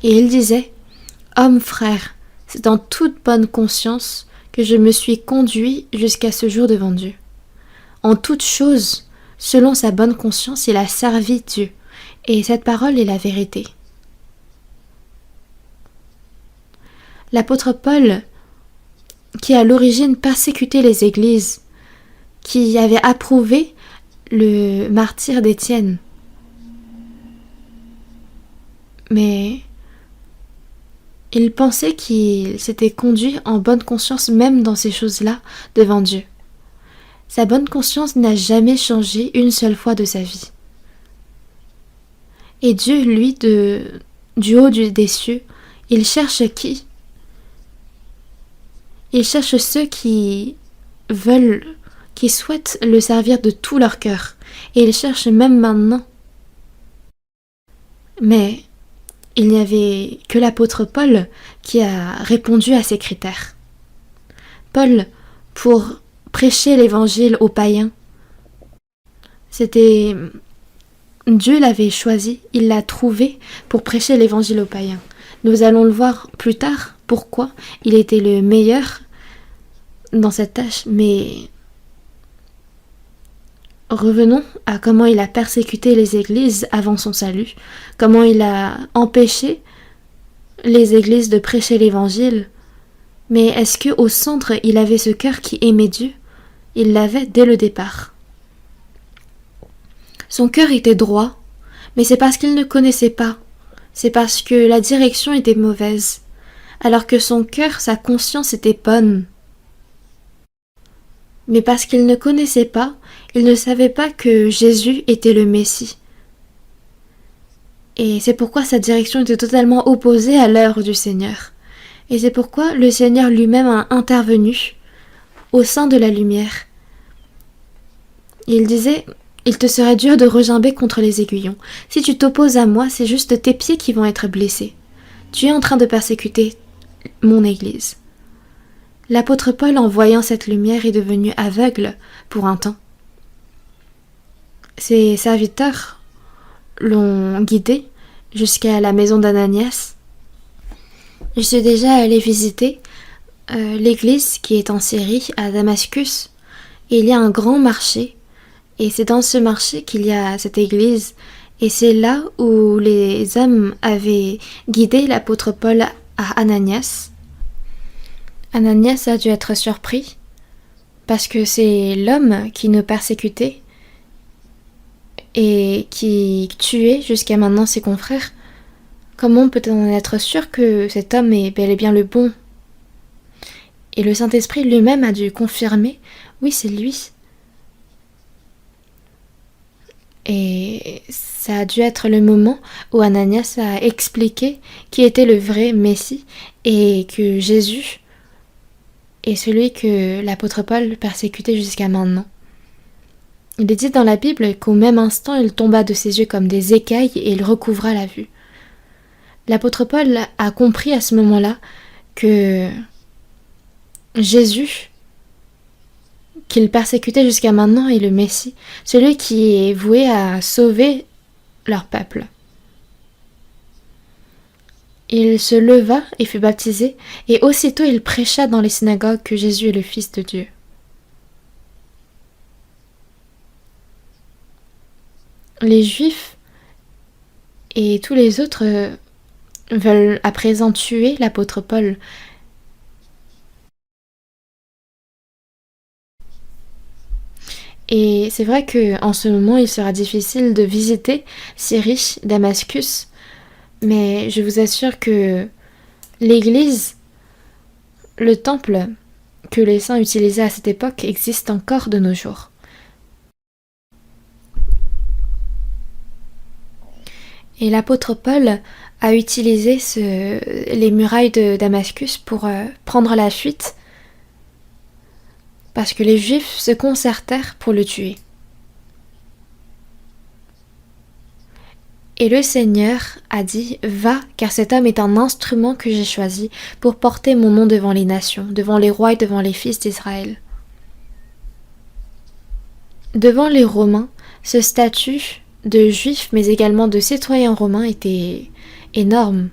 Et il disait: « Homme, frère, c'est en toute bonne conscience que je me suis conduit jusqu'à ce jour devant Dieu. » En toute chose, selon sa bonne conscience, il a servi Dieu. Et cette parole est la vérité. L'apôtre Paul, qui à l'origine persécutait les églises, qui avait approuvé le martyre d'Étienne, mais Il pensait qu'il s'était conduit en bonne conscience même dans ces choses-là devant Dieu. Sa bonne conscience n'a jamais changé une seule fois de sa vie. Et Dieu, lui, du haut des cieux, il cherche qui? Il cherche ceux qui veulent, qui souhaitent le servir de tout leur cœur. Et il cherche même maintenant. Mais il n'y avait que l'apôtre Paul qui a répondu à ces critères. Paul, pour prêcher l'évangile aux païens, Dieu l'avait choisi, il l'a trouvé pour prêcher l'évangile aux païens. Nous allons le voir plus tard pourquoi il était le meilleur dans cette tâche, mais revenons à comment il a persécuté les églises avant son salut, comment il a empêché les églises de prêcher l'évangile. Mais est-ce qu'au centre, il avait ce cœur qui aimait Dieu? Il l'avait dès le départ. Son cœur était droit, mais c'est parce qu'il ne connaissait pas. C'est parce que la direction était mauvaise, alors que son cœur, sa conscience était bonne. Mais parce qu'il ne connaissait pas, il ne savait pas que Jésus était le Messie. Et c'est pourquoi sa direction était totalement opposée à l'œuvre du Seigneur. Et c'est pourquoi le Seigneur lui-même a intervenu au sein de la lumière. Il disait: il te serait dur de regimber contre les aiguillons. Si tu t'opposes à moi, c'est juste tes pieds qui vont être blessés. Tu es en train de persécuter mon Église. L'apôtre Paul, en voyant cette lumière, est devenu aveugle pour un temps. Ses serviteurs l'ont guidé jusqu'à la maison d'Ananias. Je suis déjà allée visiter l'église qui est en Syrie, à Damascus. Et il y a un grand marché. Et c'est dans ce marché qu'il y a cette église. Et c'est là où les hommes avaient guidé l'apôtre Paul à Ananias. Ananias a dû être surpris, parce que c'est l'homme qui nous persécutait et qui tuait jusqu'à maintenant ses confrères. Comment peut-on en être sûr que cet homme est bel et bien le bon? Et le Saint-Esprit lui-même a dû confirmer: oui, c'est lui. Et ça a dû être le moment où Ananias a expliqué qui était le vrai Messie et que Jésus est celui que l'apôtre Paul persécutait jusqu'à maintenant. Il est dit dans la Bible qu'au même instant, il tomba de ses yeux comme des écailles et il recouvra la vue. L'apôtre Paul a compris à ce moment-là que Jésus, qu'il persécutait jusqu'à maintenant, est le Messie, celui qui est voué à sauver leur peuple. Il se leva et fut baptisé, et aussitôt il prêcha dans les synagogues que Jésus est le Fils de Dieu. Les Juifs et tous les autres veulent à présent tuer l'apôtre Paul. Et c'est vrai qu'en ce moment, il sera difficile de visiter Syrie, Damascus, mais je vous assure que l'église, le temple que les saints utilisaient à cette époque existe encore de nos jours. Et l'apôtre Paul a utilisé les murailles de Damascus pour prendre la fuite, parce que les Juifs se concertèrent pour le tuer. Et le Seigneur a dit: va, car cet homme est un instrument que j'ai choisi pour porter mon nom devant les nations, devant les rois et devant les fils d'Israël. Devant les Romains, ce statut de Juifs, mais également de citoyens romains, était énorme.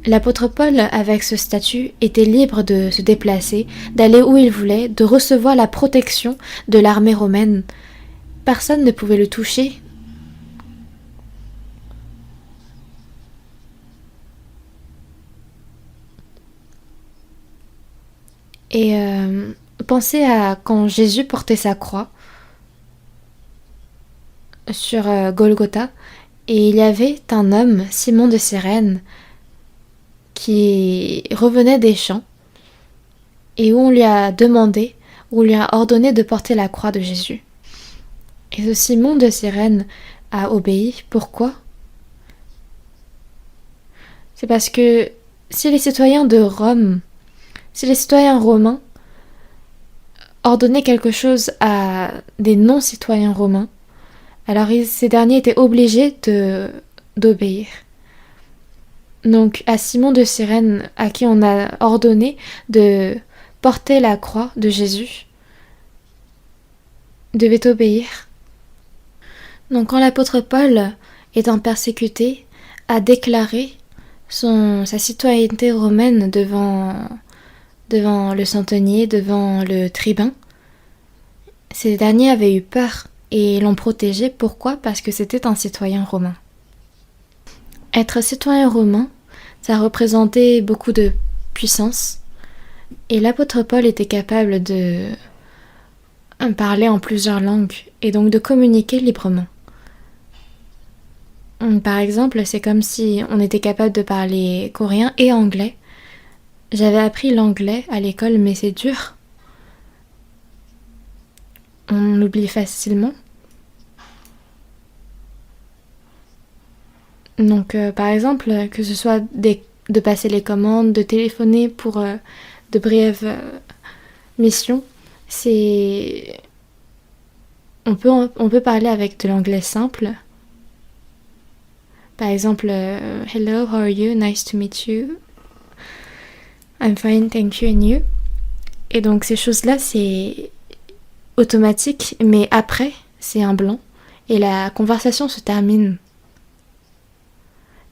L'apôtre Paul, avec ce statut, était libre de se déplacer, d'aller où il voulait, de recevoir la protection de l'armée romaine. Personne ne pouvait le toucher. Et pensez à quand Jésus portait sa croix sur Golgotha, et il y avait un homme, Simon de Cyrène, qui revenait des champs et où on lui a demandé, où on lui a ordonné de porter la croix de Jésus. Et ce Simon de Cyrène a obéi. Pourquoi ? C'est parce que si les citoyens de Rome, si les citoyens romains ordonnaient quelque chose à des non-citoyens romains, alors ces derniers étaient obligés d'obéir. Donc à Simon de Cyrène, à qui on a ordonné de porter la croix de Jésus, devait obéir. Donc quand l'apôtre Paul, étant persécuté, a déclaré sa citoyenneté romaine devant le centenier, devant le tribun, ces derniers avaient eu peur et l'ont protégé. Pourquoi ? Parce que c'était un citoyen romain. Être citoyen romain, ça représentait beaucoup de puissance, et l'apôtre Paul était capable de parler en plusieurs langues et donc de communiquer librement. Par exemple, c'est comme si on était capable de parler coréen et anglais. J'avais appris l'anglais à l'école, mais c'est dur. On oublie facilement. Donc, par exemple, que ce soit de passer les commandes, de téléphoner pour de brèves missions, on peut parler avec de l'anglais simple. Par exemple, hello, how are you? Nice to meet you. I'm fine, thank you, and you. Et donc ces choses-là, c'est automatique, mais après, c'est un blanc, et la conversation se termine.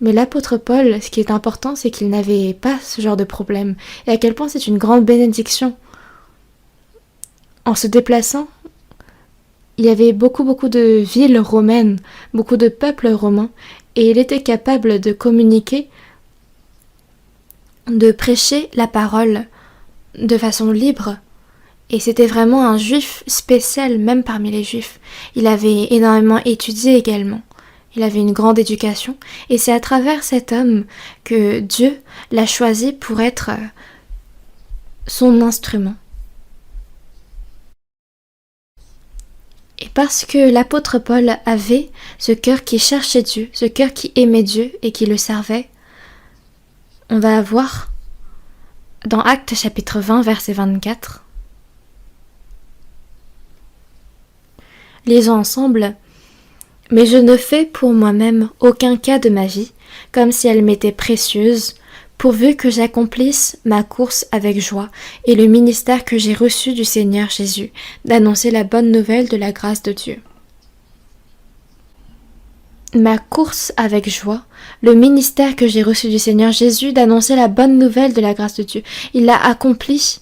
Mais l'apôtre Paul, ce qui est important, c'est qu'il n'avait pas ce genre de problème, et à quel point c'est une grande bénédiction. En se déplaçant, il y avait beaucoup de villes romaines, beaucoup de peuples romains, et il était capable de communiquer, de prêcher la parole de façon libre. Et c'était vraiment un juif spécial, même parmi les juifs. Il avait énormément étudié également. Il avait une grande éducation. Et c'est à travers cet homme que Dieu l'a choisi pour être son instrument. Et parce que l'apôtre Paul avait ce cœur qui cherchait Dieu, ce cœur qui aimait Dieu et qui le servait, on va voir dans Actes chapitre 20, verset 24. Lisons ensemble. « Mais je ne fais pour moi-même aucun cas de ma vie, comme si elle m'était précieuse, pourvu que j'accomplisse ma course avec joie et le ministère que j'ai reçu du Seigneur Jésus, d'annoncer la bonne nouvelle de la grâce de Dieu. » Ma course avec joie, le ministère que j'ai reçu du Seigneur Jésus, d'annoncer la bonne nouvelle de la grâce de Dieu. Il l'a accompli.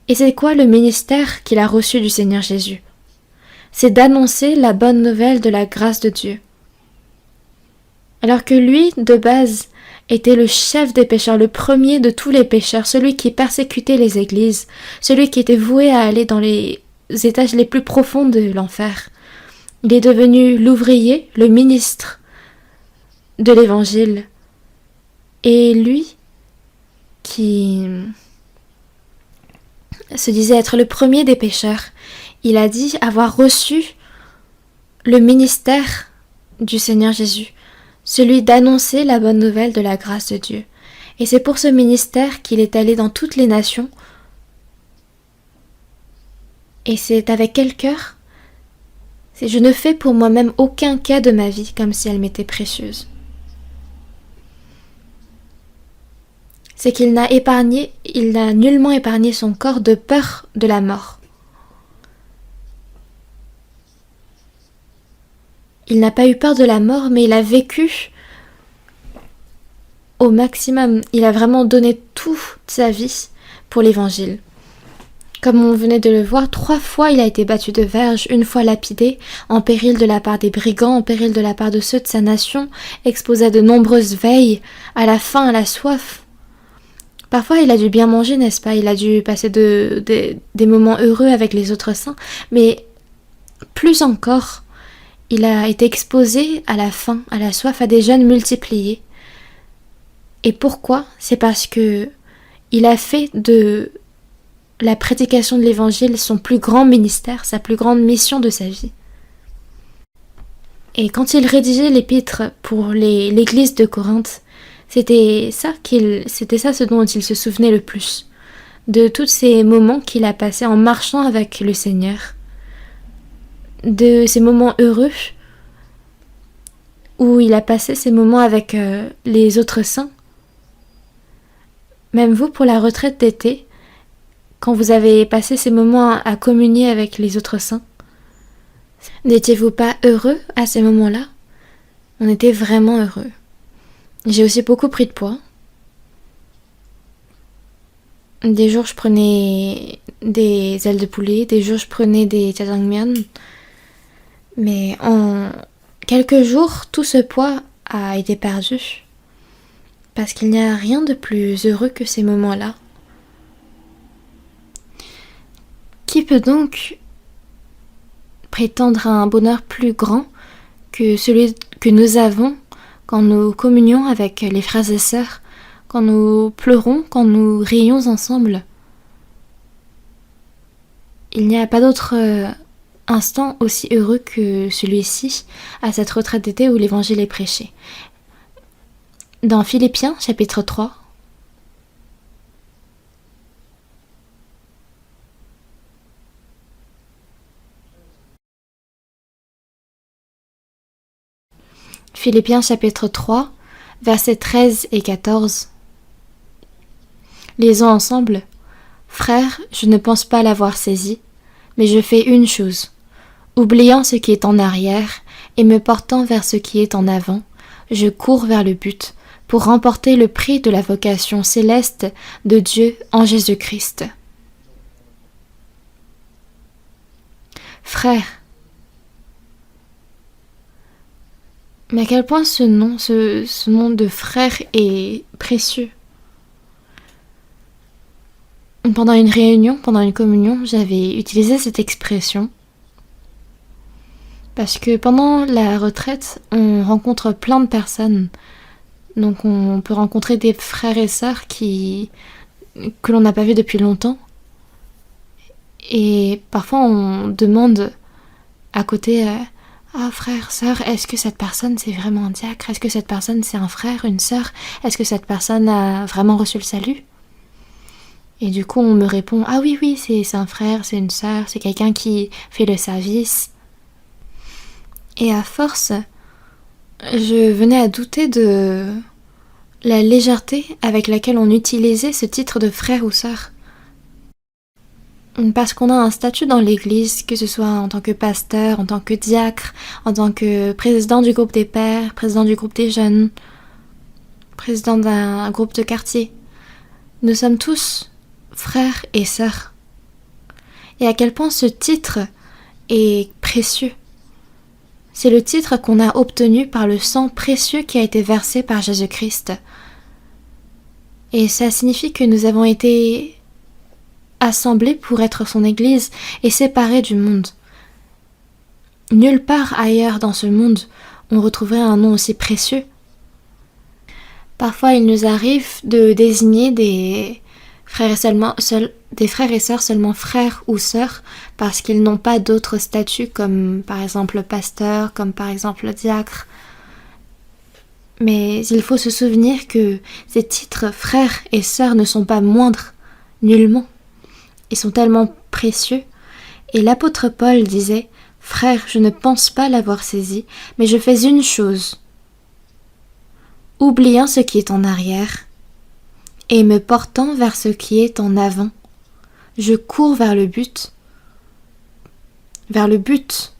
Et c'est quoi le ministère qu'il a reçu du Seigneur Jésus ? C'est d'annoncer la bonne nouvelle de la grâce de Dieu. Alors que lui, de base, était le chef des pécheurs, le premier de tous les pécheurs, celui qui persécutait les églises, celui qui était voué à aller dans les étages les plus profonds de l'enfer. Il est devenu l'ouvrier, le ministre de l'évangile. Et lui, qui se disait être le premier des pécheurs, il a dit avoir reçu le ministère du Seigneur Jésus, celui d'annoncer la bonne nouvelle de la grâce de Dieu. Et c'est pour ce ministère qu'il est allé dans toutes les nations. Et c'est avec quel cœur ? Je ne fais pour moi-même aucun cas de ma vie comme si elle m'était précieuse. C'est qu'il n'a nullement épargné son corps de peur de la mort. Il n'a pas eu peur de la mort, mais il a vécu au maximum. Il a vraiment donné toute sa vie pour l'évangile. Comme on venait de le voir, 3 fois il a été battu de verge, 1 fois lapidé, en péril de la part des brigands, en péril de la part de ceux de sa nation, exposé à de nombreuses veilles, à la faim, à la soif. Parfois il a dû bien manger, n'est-ce pas ? Il a dû passer des moments heureux avec les autres saints, mais plus encore, il a été exposé à la faim, à la soif, à des jeûnes multipliés. Et pourquoi ? C'est parce que il a fait de la prédication de l'évangile son plus grand ministère, sa plus grande mission de sa vie. Et quand il rédigeait l'épître pour l'église de Corinthe, c'était ça ce dont il se souvenait le plus. De tous ces moments qu'il a passés en marchant avec le Seigneur, de ces moments heureux où il a passé ces moments avec les autres saints. Même vous, pour la retraite d'été, quand vous avez passé ces moments à communier avec les autres saints, n'étiez-vous pas heureux à ces moments-là ? On était vraiment heureux. J'ai aussi beaucoup pris de poids. Des jours, je prenais des ailes de poulet, des jours, je prenais des jjajangmyeon. Mais en quelques jours, tout ce poids a été perdu. Parce qu'il n'y a rien de plus heureux que ces moments-là. Qui peut donc prétendre à un bonheur plus grand que celui que nous avons quand nous communions avec les frères et sœurs, quand nous pleurons, quand nous rions ensemble? Il n'y a pas d'autre instant aussi heureux que celui-ci, à cette retraite d'été où l'évangile est prêché. Dans Philippiens, chapitre 3, Philippiens chapitre 3, versets 13 et 14. Lisons ensemble. Frères, je ne pense pas l'avoir saisi, mais je fais une chose. Oubliant ce qui est en arrière et me portant vers ce qui est en avant, je cours vers le but pour remporter le prix de la vocation céleste de Dieu en Jésus-Christ. Frères, mais à quel point ce nom de frère est précieux. Pendant une réunion, pendant une communion, j'avais utilisé cette expression parce que pendant la retraite, on rencontre plein de personnes. Donc on peut rencontrer des frères et sœurs que l'on n'a pas vus depuis longtemps. Et parfois on demande à côté ah frère, sœur, est-ce que cette personne c'est vraiment un diacre? Est-ce que cette personne c'est un frère, une sœur? Est-ce que cette personne a vraiment reçu le salut? Et du coup on me répond ah oui, c'est un frère, c'est une sœur, c'est quelqu'un qui fait le service. Et à force, je venais à douter de la légèreté avec laquelle on utilisait ce titre de frère ou sœur. Parce qu'on a un statut dans l'église, que ce soit en tant que pasteur, en tant que diacre, en tant que président du groupe des pères, président du groupe des jeunes, président d'un groupe de quartier. Nous sommes tous frères et sœurs. Et à quel point ce titre est précieux. C'est le titre qu'on a obtenu par le sang précieux qui a été versé par Jésus-Christ. Et ça signifie que nous avons été assemblés pour être son Église et séparés du monde. Nulle part ailleurs dans ce monde on retrouverait un nom aussi précieux. Parfois il nous arrive de désigner des frères et sœurs seulement frères ou sœurs parce qu'ils n'ont pas d'autres statuts comme par exemple pasteur, comme par exemple diacre. Mais il faut se souvenir que ces titres frères et sœurs ne sont pas moindres, nullement. Ils sont tellement précieux. Et l'apôtre Paul disait « Frère, je ne pense pas l'avoir saisi, mais je fais une chose. Oubliant ce qui est en arrière et me portant vers ce qui est en avant, je cours vers le but. » Vers le but.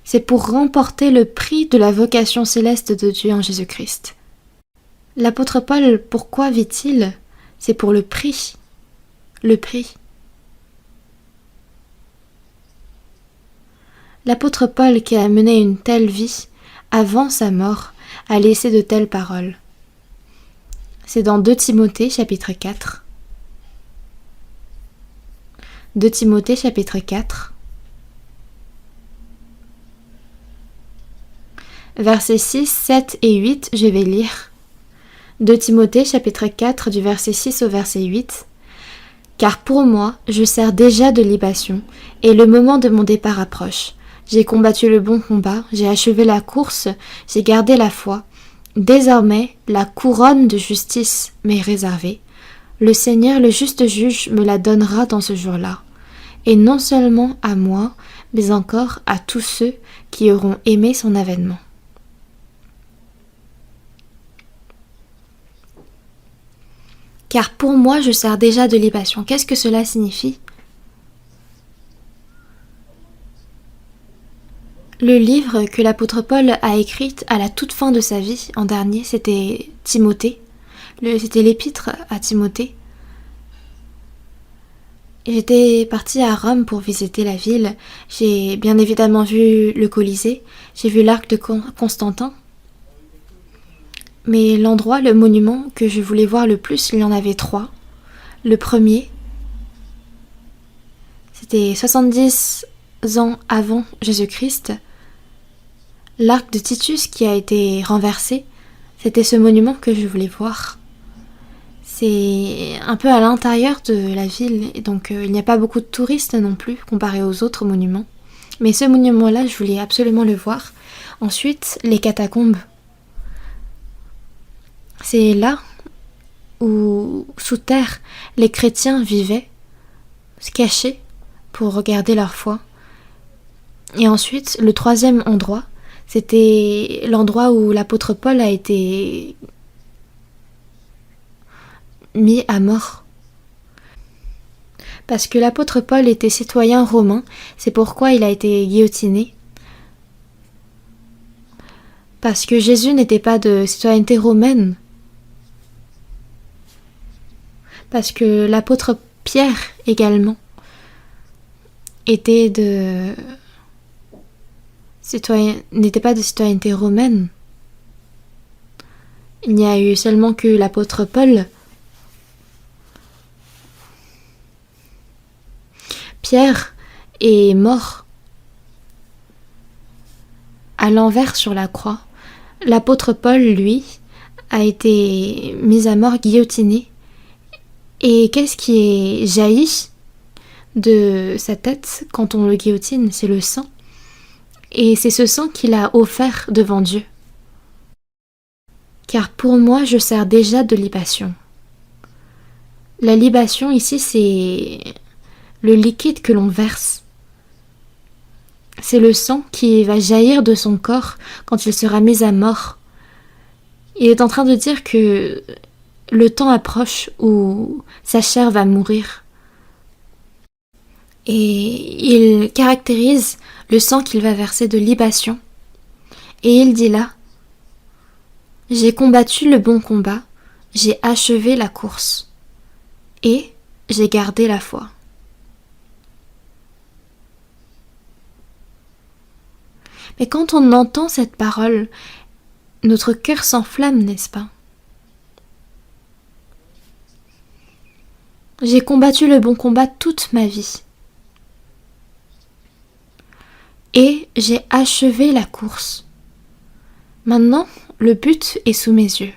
C'est pour remporter le prix de la vocation céleste de Dieu en Jésus-Christ. L'apôtre Paul, pourquoi vit-il ? C'est pour le prix. Le prix. L'apôtre Paul, qui a mené une telle vie avant sa mort, a laissé de telles paroles. C'est dans 2 Timothée chapitre 4. 2 Timothée chapitre 4. versets 6, 7 et 8, je vais lire. 2 Timothée chapitre 4 du verset 6 au verset 8. Car pour moi, je sers déjà de libation, et le moment de mon départ approche. J'ai combattu le bon combat, j'ai achevé la course, j'ai gardé la foi. Désormais, la couronne de justice m'est réservée. Le Seigneur, le juste juge, me la donnera dans ce jour-là. Et non seulement à moi, mais encore à tous ceux qui auront aimé son avènement. Car pour moi, je sers déjà de libation. Qu'est-ce que cela signifie ? Le livre que l'apôtre Paul a écrit à la toute fin de sa vie, en dernier, c'était Timothée. C'était l'épître à Timothée. J'étais partie à Rome pour visiter la ville. J'ai bien évidemment vu le Colisée. J'ai vu l'arc de Constantin. Mais l'endroit, le monument que je voulais voir le plus, il y en avait 3. Le premier, c'était 70 ans avant Jésus-Christ. L'arc de Titus qui a été renversé, c'était ce monument que je voulais voir. C'est un peu à l'intérieur de la ville, et donc il n'y a pas beaucoup de touristes non plus, comparé aux autres monuments. Mais ce monument-là, je voulais absolument le voir. Ensuite, les catacombes. C'est là où, sous terre, les chrétiens vivaient, se cachaient pour regarder leur foi. Et ensuite, le troisième endroit, c'était l'endroit où l'apôtre Paul a été mis à mort. Parce que l'apôtre Paul était citoyen romain, c'est pourquoi il a été guillotiné. Parce que Jésus n'était pas de citoyenneté romaine. Parce que l'apôtre Pierre également n'était pas de citoyenneté romaine. Il n'y a eu seulement que l'apôtre Paul. Pierre est mort à l'envers sur la croix. L'apôtre Paul, lui, a été mis à mort, guillotiné. Et qu'est-ce qui est jailli de sa tête quand on le guillotine ? C'est le sang. Et c'est ce sang qu'il a offert devant Dieu. Car pour moi, je sers déjà de libation. La libation ici, c'est le liquide que l'on verse. C'est le sang qui va jaillir de son corps quand il sera mis à mort. Il est en train de dire que le temps approche où sa chair va mourir. Et il caractérise le sang qu'il va verser de libation. Et il dit là, « J'ai combattu le bon combat, j'ai achevé la course, et j'ai gardé la foi. » Mais quand on entend cette parole, notre cœur s'enflamme, n'est-ce pas ? J'ai combattu le bon combat toute ma vie. Et j'ai achevé la course. Maintenant, le but est sous mes yeux.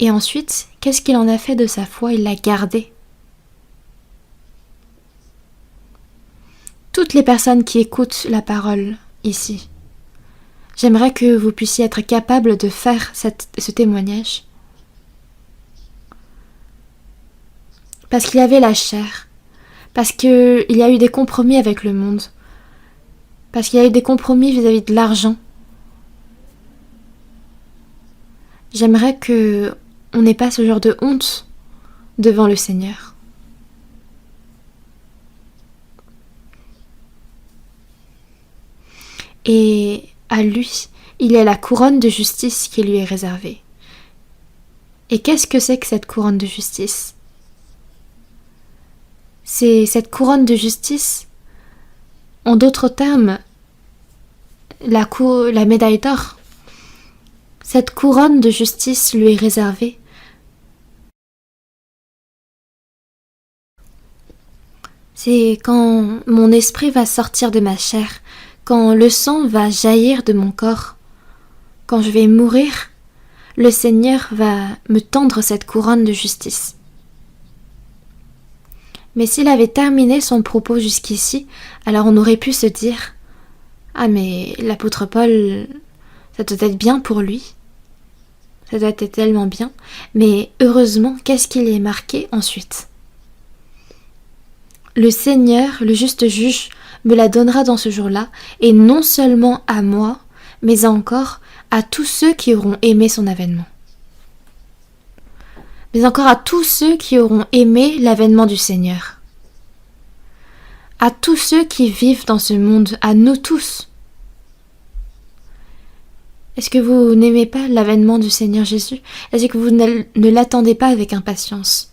Et ensuite, qu'est-ce qu'il en a fait de sa foi ? Il l'a gardée. Toutes les personnes qui écoutent la parole ici, j'aimerais que vous puissiez être capables de faire ce témoignage. Parce qu'il y avait la chair, parce qu'il y a eu des compromis avec le monde, parce qu'il y a eu des compromis vis-à-vis de l'argent. J'aimerais qu'on n'ait pas ce genre de honte devant le Seigneur. Et à lui, il y a la couronne de justice qui lui est réservée. Et qu'est-ce que c'est que cette couronne de justice ? C'est cette couronne de justice, en d'autres termes, la médaille d'or. Cette couronne de justice lui est réservée. C'est quand mon esprit va sortir de ma chair quand le sang va jaillir de mon corps, quand je vais mourir, le Seigneur va me tendre cette couronne de justice. Mais s'il avait terminé son propos jusqu'ici, alors on aurait pu se dire « Ah mais l'apôtre Paul, ça doit être bien pour lui. Ça doit être tellement bien. » Mais heureusement, qu'est-ce qu'il est marqué ensuite ? Le Seigneur, le juste juge, me la donnera dans ce jour-là, et non seulement à moi, mais encore à tous ceux qui auront aimé son avènement. Mais encore à tous ceux qui auront aimé l'avènement du Seigneur. À tous ceux qui vivent dans ce monde, à nous tous. Est-ce que vous n'aimez pas l'avènement du Seigneur Jésus ? Est-ce que vous ne l'attendez pas avec impatience ?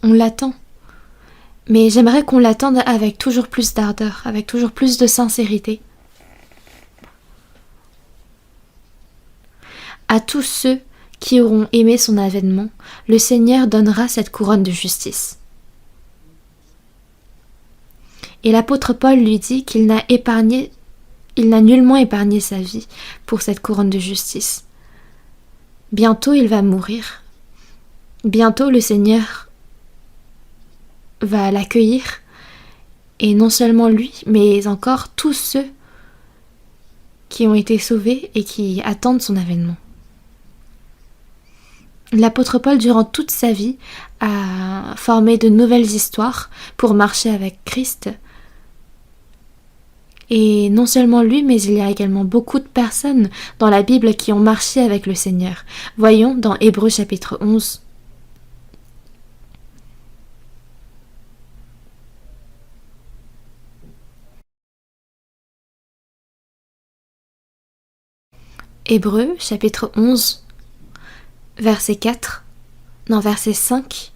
On l'attend. Mais j'aimerais qu'on l'attende avec toujours plus d'ardeur, avec toujours plus de sincérité. À tous ceux qui auront aimé son avènement, le Seigneur donnera cette couronne de justice. Et l'apôtre Paul lui dit qu'il n'a nullement épargné sa vie pour cette couronne de justice. Bientôt il va mourir. Bientôt le Seigneur va l'accueillir. Et non seulement lui, mais encore tous ceux qui ont été sauvés et qui attendent son avènement. L'apôtre Paul, durant toute sa vie, a formé de nouvelles histoires pour marcher avec Christ. Et non seulement lui, mais il y a également beaucoup de personnes dans la Bible qui ont marché avec le Seigneur. Voyons dans Hébreux chapitre 11. Hébreux chapitre 11, verset 4, non, verset 5.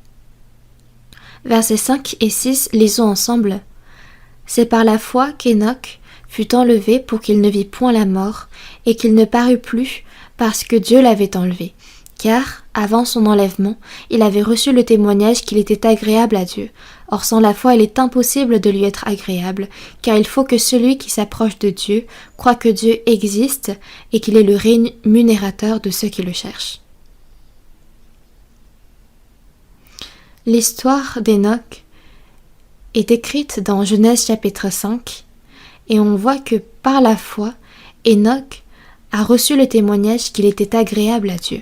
Versets 5 et 6, lisons ensemble. C'est par la foi qu'Enoch fut enlevé pour qu'il ne vît point la mort, et qu'il ne parut plus parce que Dieu l'avait enlevé. Car, avant son enlèvement, il avait reçu le témoignage qu'il était agréable à Dieu. Or sans la foi, il est impossible de lui être agréable, car il faut que celui qui s'approche de Dieu croit que Dieu existe et qu'il est le rémunérateur de ceux qui le cherchent. L'histoire d'Enoch est écrite dans Genèse chapitre 5, et on voit que par la foi, Enoch a reçu le témoignage qu'il était agréable à Dieu.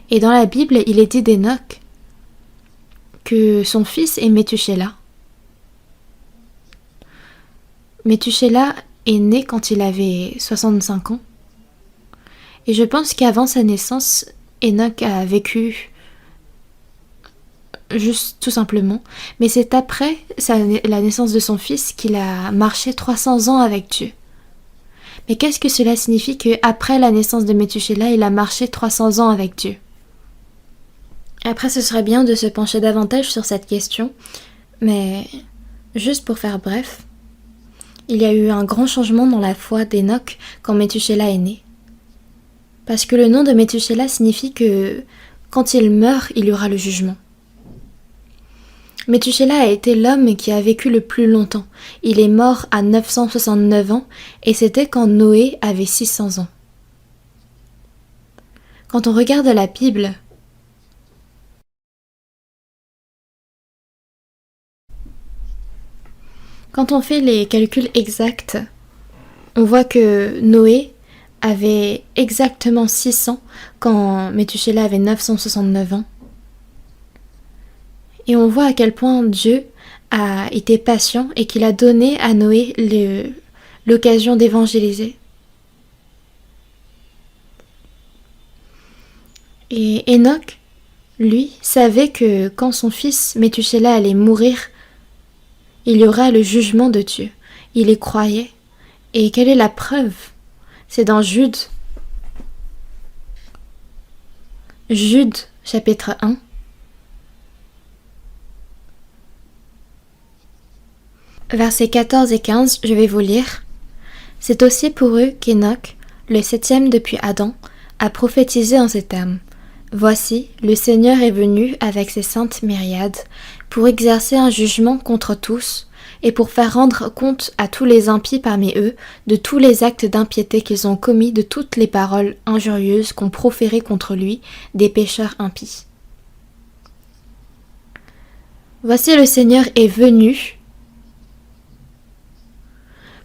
Et dans la Bible, il est dit d'Enoch que son fils est Méthusélah. Méthusélah est né quand il avait 65 ans. Et je pense qu'avant sa naissance, Enoch a vécu juste tout simplement. Mais c'est après la naissance de son fils qu'il a marché 300 ans avec Dieu. Mais qu'est-ce que cela signifie qu'après la naissance de Méthusélah, il a marché 300 ans avec Dieu ? Après, ce serait bien de se pencher davantage sur cette question, mais juste pour faire bref, il y a eu un grand changement dans la foi d'Enoch quand Méthusélah est né. Parce que le nom de Méthusélah signifie que quand il meurt, il y aura le jugement. Méthusélah a été l'homme qui a vécu le plus longtemps. Il est mort à 969 ans et c'était quand Noé avait 600 ans. Quand on regarde la Bible, quand on fait les calculs exacts, on voit que Noé avait exactement 600 quand Méthusélah avait 969 ans. Et on voit à quel point Dieu a été patient et qu'il a donné à Noé l'occasion d'évangéliser. Et Enoch, lui, savait que quand son fils Méthusélah allait mourir, il y aura le jugement de Dieu. Il y croyait. Et quelle est la preuve ? C'est dans Jude. Jude, chapitre 1. Versets 14 et 15, je vais vous lire. C'est aussi pour eux qu'Enoch, le 7e depuis Adam, a prophétisé en ces termes. Voici, le Seigneur est venu avec ses saintes myriades pour exercer un jugement contre tous, et pour faire rendre compte à tous les impies parmi eux de tous les actes d'impiété qu'ils ont commis, de toutes les paroles injurieuses qu'ont proférées contre lui des pécheurs impies. Voici le Seigneur est venu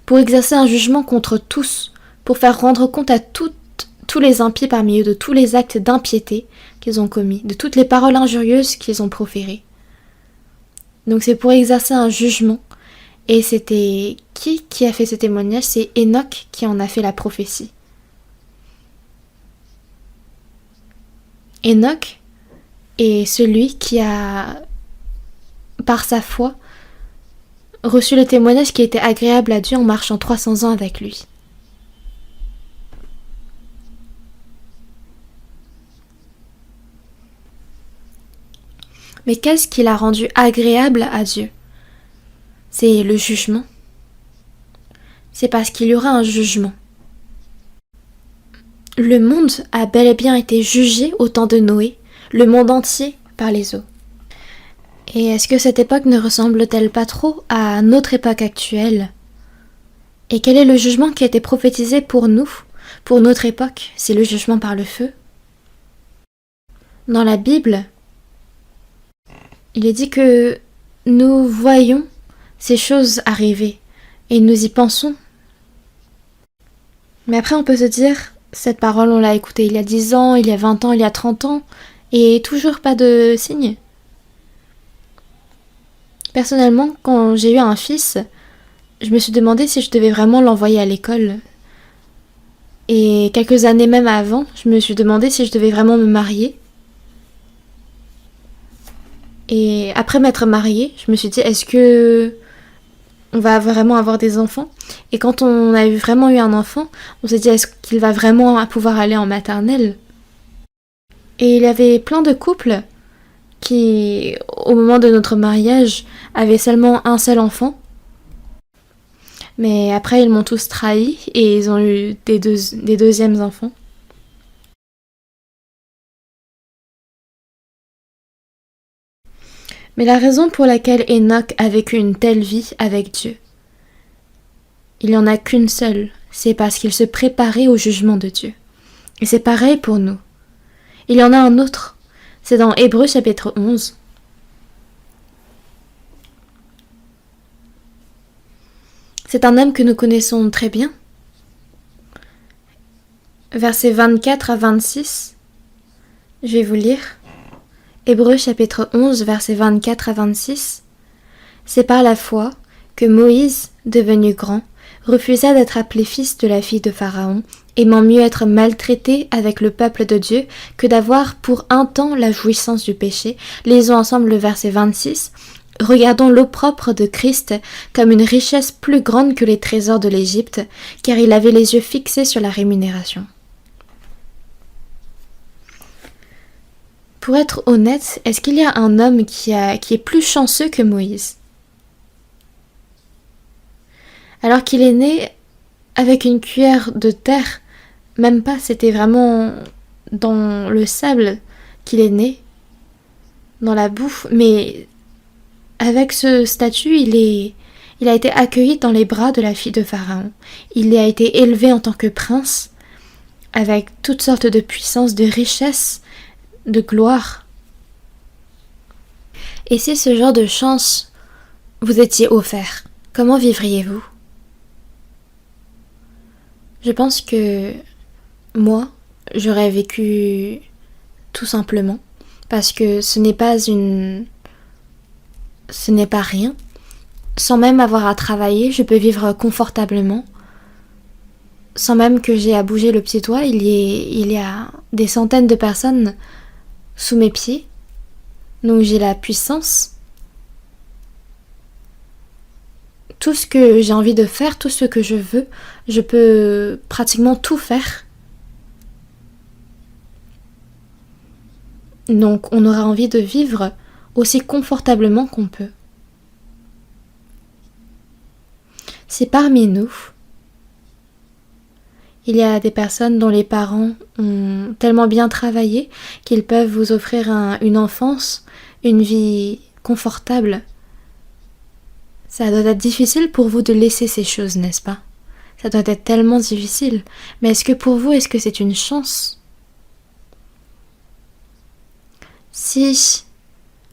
pour exercer un jugement contre tous, pour faire rendre compte à tous les impies parmi eux de tous les actes d'impiété qu'ils ont commis, de toutes les paroles injurieuses qu'ils ont proférées. Donc c'est pour exercer un jugement. Et c'était qui a fait ce témoignage? C'est Enoch qui en a fait la prophétie. Enoch est celui qui a, par sa foi, reçu le témoignage qui était agréable à Dieu en marchant 300 ans avec lui. Mais qu'est-ce qui l'a rendu agréable à Dieu? C'est le jugement. C'est parce qu'il y aura un jugement. Le monde a bel et bien été jugé au temps de Noé, le monde entier par les eaux. Et est-ce que cette époque ne ressemble-t-elle pas trop à notre époque actuelle? Et quel est le jugement qui a été prophétisé pour nous, pour notre époque? C'est le jugement par le feu. Dans la Bible, il est dit que nous voyons ces choses arriver et nous y pensons. Mais après on peut se dire, cette parole on l'a écoutée il y a 10 ans, il y a 20 ans, il y a 30 ans et toujours pas de signe. Personnellement, quand j'ai eu un fils, je me suis demandé si je devais vraiment l'envoyer à l'école. Et quelques années même avant, je me suis demandé si je devais vraiment me marier. Et après m'être mariée, je me suis dit, est-ce que on va vraiment avoir des enfants? Et quand on a vraiment eu un enfant, on s'est dit, est-ce qu'il va vraiment pouvoir aller en maternelle? Et il y avait plein de couples qui, au moment de notre mariage, avaient seulement un seul enfant. Mais après, ils m'ont tous trahi et ils ont eu des deuxièmes enfants. Mais la raison pour laquelle Enoch a vécu une telle vie avec Dieu, il n'y en a qu'une seule, c'est parce qu'il se préparait au jugement de Dieu. Et c'est pareil pour nous. Il y en a un autre, c'est dans Hébreux chapitre 11. C'est un homme que nous connaissons très bien. Versets 24 à 26, je vais vous lire. Hébreux chapitre 11, versets 24 à 26. C'est par la foi que Moïse, devenu grand, refusa d'être appelé fils de la fille de Pharaon, aimant mieux être maltraité avec le peuple de Dieu que d'avoir pour un temps la jouissance du péché. Lisons ensemble le verset 26. Regardons l'opprobre de Christ comme une richesse plus grande que les trésors de l'Égypte, car il avait les yeux fixés sur la rémunération. Pour être honnête, est-ce qu'il y a un homme qui est plus chanceux que Moïse? Alors qu'il est né avec une cuillère de terre, même pas, c'était vraiment dans le sable qu'il est né, dans la boue, mais avec ce statut, il a été accueilli dans les bras de la fille de Pharaon. Il a été élevé en tant que prince, avec toutes sortes de puissances, de richesses, de gloire. Et si ce genre de chance vous étiez offert, comment vivriez-vous? Je pense que moi, j'aurais vécu tout simplement, parce que ce n'est pas rien. Sans même avoir à travailler, je peux vivre confortablement. Sans même que j'ai à bouger le petit doigt, il y a des centaines de personnes sous mes pieds. Donc j'ai la puissance. Tout ce que j'ai envie de faire, tout ce que je veux, je peux pratiquement tout faire. Donc on aura envie de vivre aussi confortablement qu'on peut. Si parmi nous, il y a des personnes dont les parents ont tellement bien travaillé qu'ils peuvent vous offrir une enfance, une vie confortable, Ça doit être difficile pour vous de laisser ces choses, n'est-ce pas? Ça doit être tellement difficile. Mais est-ce que pour vous, est-ce que c'est une chance? Si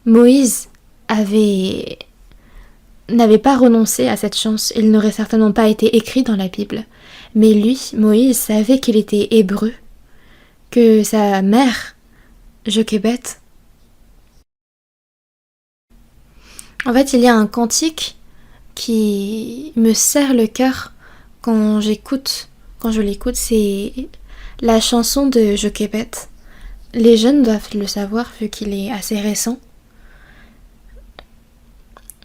Moïse n'avait pas renoncé à cette chance, il n'aurait certainement pas été écrit dans la Bible. Mais lui, Moïse, savait qu'il était hébreu, que sa mère, Jochébed. En fait, il y a un cantique qui me serre le cœur quand je l'écoute, c'est la chanson de Jochébed. Les jeunes doivent le savoir vu qu'il est assez récent.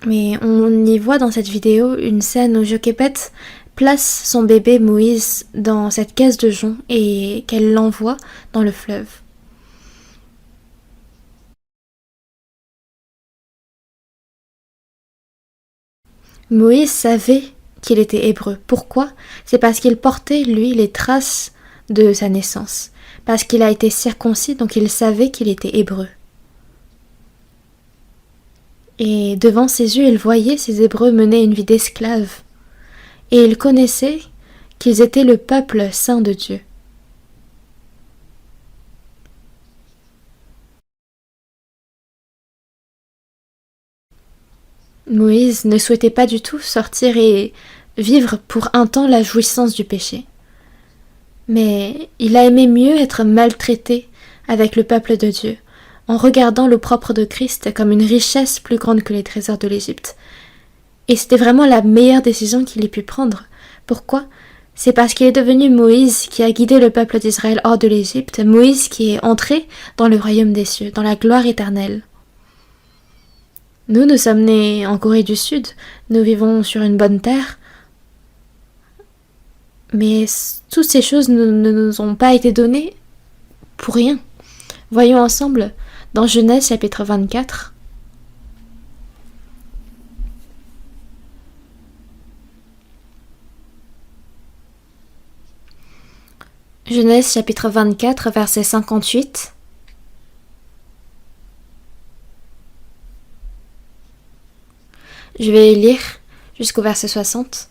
Mais on y voit dans cette vidéo une scène où Jochébed place son bébé Moïse dans cette caisse de jonc et qu'elle l'envoie dans le fleuve. Moïse savait qu'il était hébreu. Pourquoi? C'est parce qu'il portait, lui, les traces de sa naissance. Parce qu'il a été circoncis, donc il savait qu'il était hébreu. Et devant ses yeux, il voyait ces Hébreux mener une vie d'esclaves. Et il connaissait qu'ils étaient le peuple saint de Dieu. Moïse ne souhaitait pas du tout sortir et vivre pour un temps la jouissance du péché. Mais il a aimé mieux être maltraité avec le peuple de Dieu, en regardant l'opprobre de Christ comme une richesse plus grande que les trésors de l'Égypte. Et c'était vraiment la meilleure décision qu'il ait pu prendre. Pourquoi? C'est parce qu'il est devenu Moïse qui a guidé le peuple d'Israël hors de l'Égypte, Moïse qui est entré dans le royaume des cieux, dans la gloire éternelle. Nous sommes nés en Corée du Sud, nous vivons sur une bonne terre, mais toutes ces choses ne nous ont pas été données pour rien. Voyons ensemble dans Genèse chapitre 24. Genèse chapitre 24, verset 58. Je vais lire jusqu'au verset 60.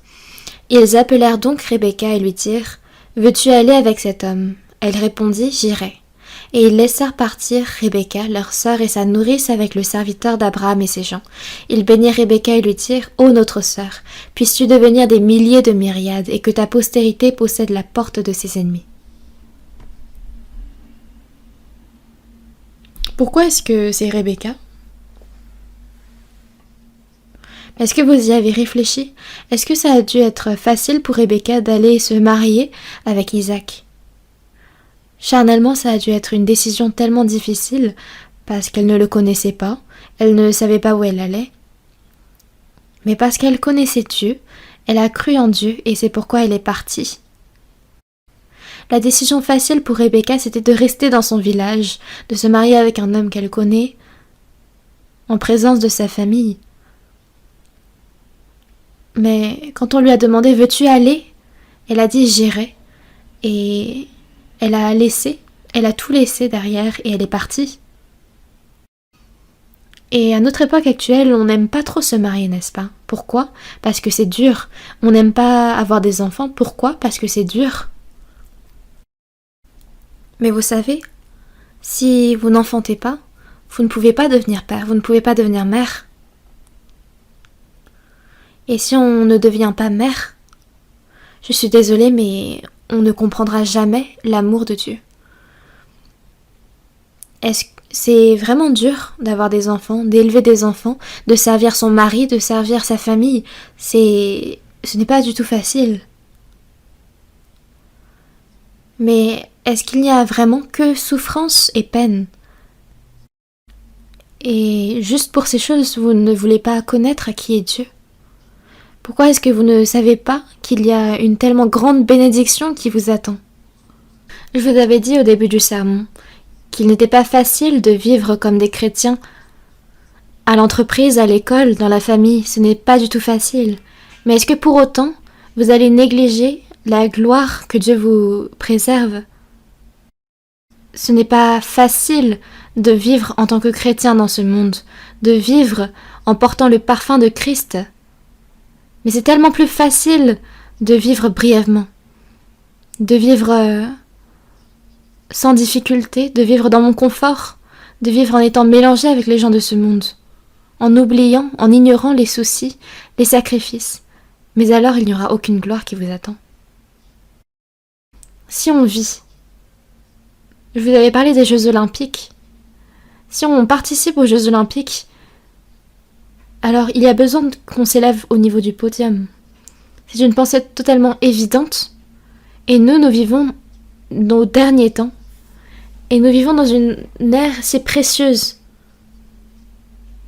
Ils appelèrent donc Rebecca et lui dirent « Veux-tu aller avec cet homme ?» Elle répondit « J'irai. » Et ils laissèrent partir Rebecca, leur sœur et sa nourrice avec le serviteur d'Abraham et ses gens. Ils bénirent Rebecca et lui dirent « Ô notre sœur, puisses-tu devenir des milliers de myriades et que ta postérité possède la porte de ses ennemis. » Pourquoi est-ce que c'est Rebecca? Est-ce que vous y avez réfléchi? Est-ce que ça a dû être facile pour Rebecca d'aller se marier avec Isaac? Charnellement, ça a dû être une décision tellement difficile parce qu'elle ne le connaissait pas, elle ne savait pas où elle allait. Mais parce qu'elle connaissait Dieu, elle a cru en Dieu et c'est pourquoi elle est partie. La décision facile pour Rebecca, c'était de rester dans son village, de se marier avec un homme qu'elle connaît, en présence de sa famille. Mais quand on lui a demandé « Veux-tu aller ?» Elle a dit « J'irai ». Et elle a tout laissé derrière et elle est partie. Et à notre époque actuelle, on n'aime pas trop se marier, n'est-ce pas? Pourquoi? Parce que c'est dur. On n'aime pas avoir des enfants. Pourquoi? Parce que c'est dur. Mais vous savez, si vous n'enfantez pas, vous ne pouvez pas devenir père, vous ne pouvez pas devenir mère. Et si on ne devient pas mère, je suis désolée, mais on ne comprendra jamais l'amour de Dieu. C'est vraiment dur d'avoir des enfants, d'élever des enfants, de servir son mari, de servir sa famille. Ce n'est pas du tout facile. Mais est-ce qu'il n'y a vraiment que souffrance et peine? Et juste pour ces choses, vous ne voulez pas connaître qui est Dieu? Pourquoi est-ce que vous ne savez pas qu'il y a une tellement grande bénédiction qui vous attend? Je vous avais dit au début du sermon qu'il n'était pas facile de vivre comme des chrétiens. À l'entreprise, à l'école, dans la famille, ce n'est pas du tout facile. Mais est-ce que pour autant, vous allez négliger la gloire que Dieu vous préserve? Ce n'est pas facile de vivre en tant que chrétien dans ce monde, de vivre en portant le parfum de Christ. Mais c'est tellement plus facile de vivre brièvement, de vivre sans difficulté, de vivre dans mon confort, de vivre en étant mélangé avec les gens de ce monde, en oubliant, en ignorant les soucis, les sacrifices. Mais alors il n'y aura aucune gloire qui vous attend. Si on vit, je vous avais parlé des Jeux Olympiques, si on participe aux Jeux Olympiques, alors il y a besoin qu'on s'élève au niveau du podium. C'est une pensée totalement évidente, et nous vivons nos derniers temps, et nous vivons dans une ère si précieuse.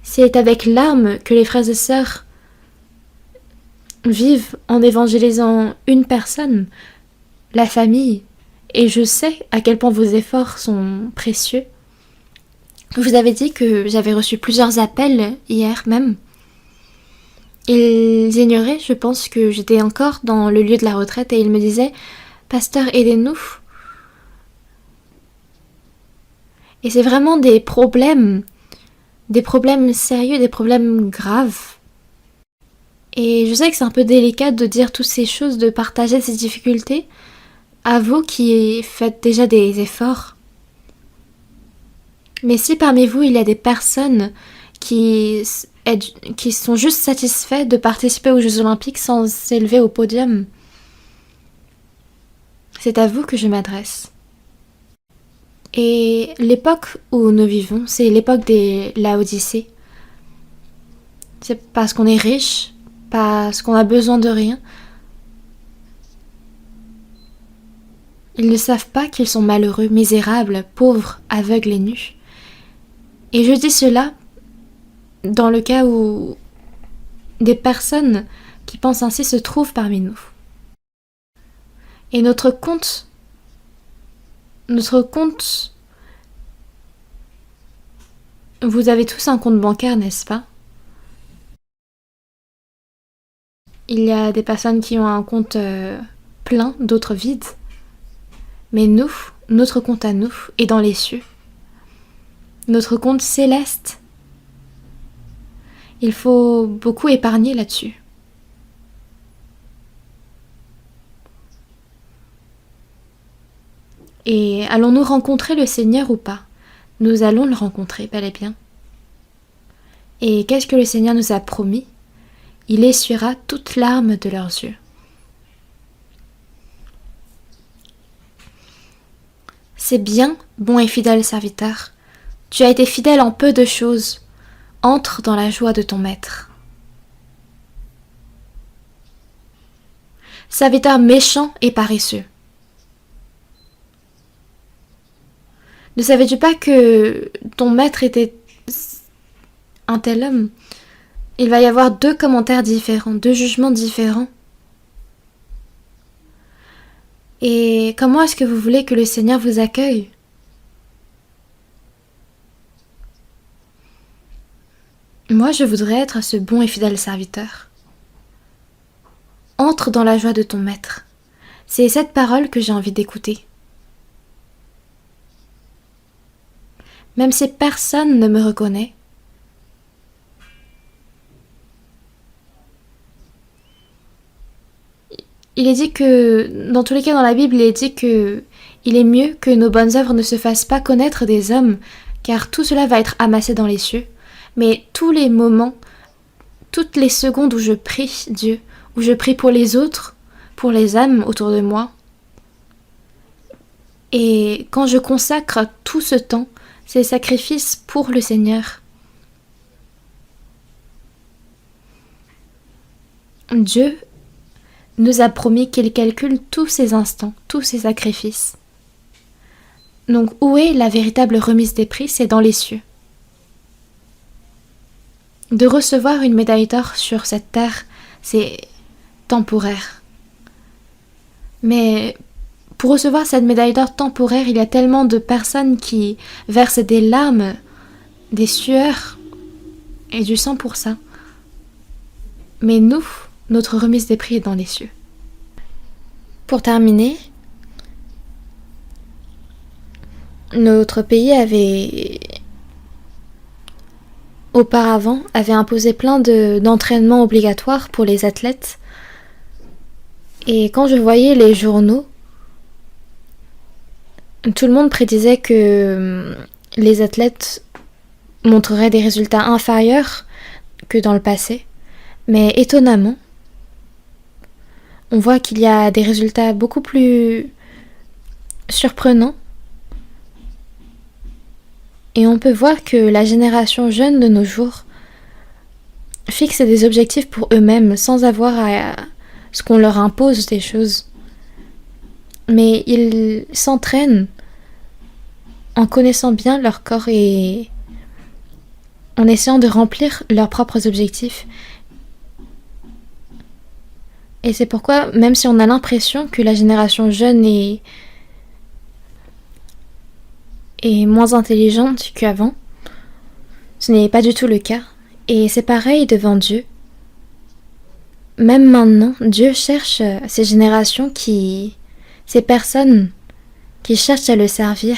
C'est avec larmes que les frères et sœurs vivent en évangélisant une personne, la famille, et je sais à quel point vos efforts sont précieux. Je vous avais dit que j'avais reçu plusieurs appels hier même. Ils ignoraient, je pense, que j'étais encore dans le lieu de la retraite et ils me disaient « Pasteur, aidez-nous ». Et c'est vraiment des problèmes sérieux, des problèmes graves. Et je sais que c'est un peu délicat de dire toutes ces choses, de partager ces difficultés à vous qui faites déjà des efforts. Mais si parmi vous il y a des personnes qui sont juste satisfaits de participer aux Jeux Olympiques sans s'élever au podium, c'est à vous que je m'adresse. Et l'époque où nous vivons, c'est l'époque des Laodicées. C'est parce qu'on est riche, parce qu'on a besoin de rien. Ils ne savent pas qu'ils sont malheureux, misérables, pauvres, aveugles et nus. Et je dis cela dans le cas où des personnes qui pensent ainsi se trouvent parmi nous. Et notre compte, vous avez tous un compte bancaire, n'est-ce pas? Il y a des personnes qui ont un compte plein, d'autres vides. Mais nous, notre compte à nous est dans les cieux. Notre compte céleste. Il faut beaucoup épargner là-dessus. Et allons-nous rencontrer le Seigneur ou pas? Nous allons le rencontrer, bel et bien. Et qu'est-ce que le Seigneur nous a promis? Il essuiera toutes larmes de leurs yeux. C'est bien, bon et fidèle serviteur. Tu as été fidèle en peu de choses. Entre dans la joie de ton maître. Serviteur méchant et paresseux. Ne savais-tu pas que ton maître était un tel homme? Il va y avoir 2 commentaires différents, 2 jugements différents. Et comment est-ce que vous voulez que le Seigneur vous accueille? Moi, je voudrais être ce bon et fidèle serviteur. Entre dans la joie de ton maître. C'est cette parole que j'ai envie d'écouter. Même si personne ne me reconnaît, il est dit que, dans tous les cas dans la Bible, il est dit que il est mieux que nos bonnes œuvres ne se fassent pas connaître des hommes, car tout cela va être amassé dans les cieux. Mais tous les moments, toutes les secondes où je prie Dieu, où je prie pour les autres, pour les âmes autour de moi, et quand je consacre tout ce temps, ces sacrifices pour le Seigneur, Dieu nous a promis qu'il calcule tous ces instants, tous ces sacrifices. Donc où est la véritable remise des prix? C'est dans les cieux. De recevoir une médaille d'or sur cette terre, c'est temporaire. Mais pour recevoir cette médaille d'or temporaire, il y a tellement de personnes qui versent des larmes, des sueurs et du sang pour ça. Mais nous, notre remise des prix est dans les cieux. Pour terminer, notre pays avait auparavant, avait imposé plein d'entraînements obligatoires pour les athlètes. Et quand je voyais les journaux, tout le monde prédisait que les athlètes montreraient des résultats inférieurs que dans le passé. Mais étonnamment, on voit qu'il y a des résultats beaucoup plus surprenants. Et on peut voir que la génération jeune de nos jours fixe des objectifs pour eux-mêmes sans avoir à ce qu'on leur impose des choses. Mais ils s'entraînent en connaissant bien leur corps et en essayant de remplir leurs propres objectifs. Et c'est pourquoi, même si on a l'impression que la génération jeune est moins intelligente qu'avant, ce n'est pas du tout le cas. Et c'est pareil devant Dieu. Même maintenant, Dieu cherche ces générations ces personnes qui cherchent à le servir.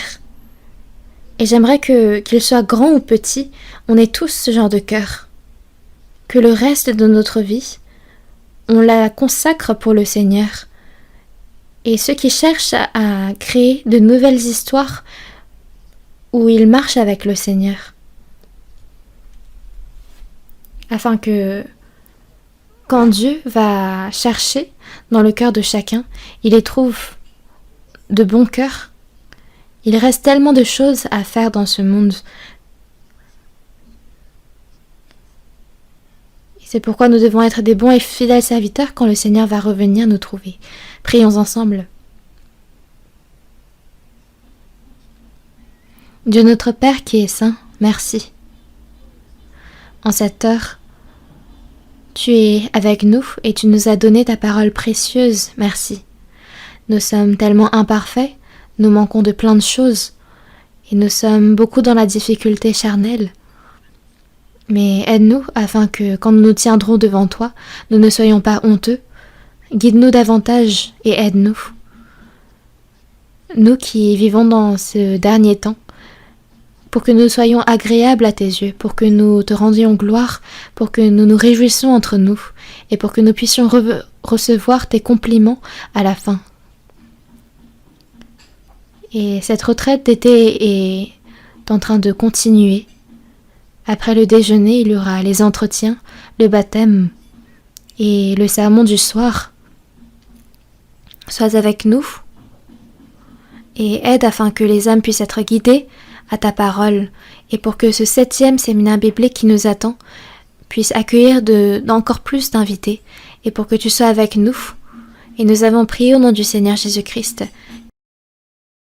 Et j'aimerais qu'ils soient grands ou petits, on ait tous ce genre de cœur. Que le reste de notre vie, on la consacre pour le Seigneur. Et ceux qui cherchent à créer de nouvelles histoires où ils marchent avec le Seigneur. Afin que, quand Dieu va chercher dans le cœur de chacun, il y trouve de bons cœurs. Il reste tellement de choses à faire dans ce monde. Et c'est pourquoi nous devons être des bons et fidèles serviteurs quand le Seigneur va revenir nous trouver. Prions ensemble. Dieu notre Père qui est saint, merci. En cette heure, tu es avec nous et tu nous as donné ta parole précieuse, merci. Nous sommes tellement imparfaits, nous manquons de plein de choses et nous sommes beaucoup dans la difficulté charnelle. Mais aide-nous afin que quand nous nous tiendrons devant toi, nous ne soyons pas honteux. Guide-nous davantage et aide-nous. Nous qui vivons dans ce dernier temps, pour que nous soyons agréables à tes yeux, pour que nous te rendions gloire, pour que nous nous réjouissions entre nous, et pour que nous puissions recevoir tes compliments à la fin. Et cette retraite d'été est en train de continuer. Après le déjeuner, il y aura les entretiens, le baptême et le sermon du soir. Sois avec nous et aide afin que les âmes puissent être guidées à ta parole et pour que ce 7e séminaire biblique qui nous attend puisse accueillir d'encore plus d'invités et pour que tu sois avec nous. Et nous avons prié au nom du Seigneur Jésus-Christ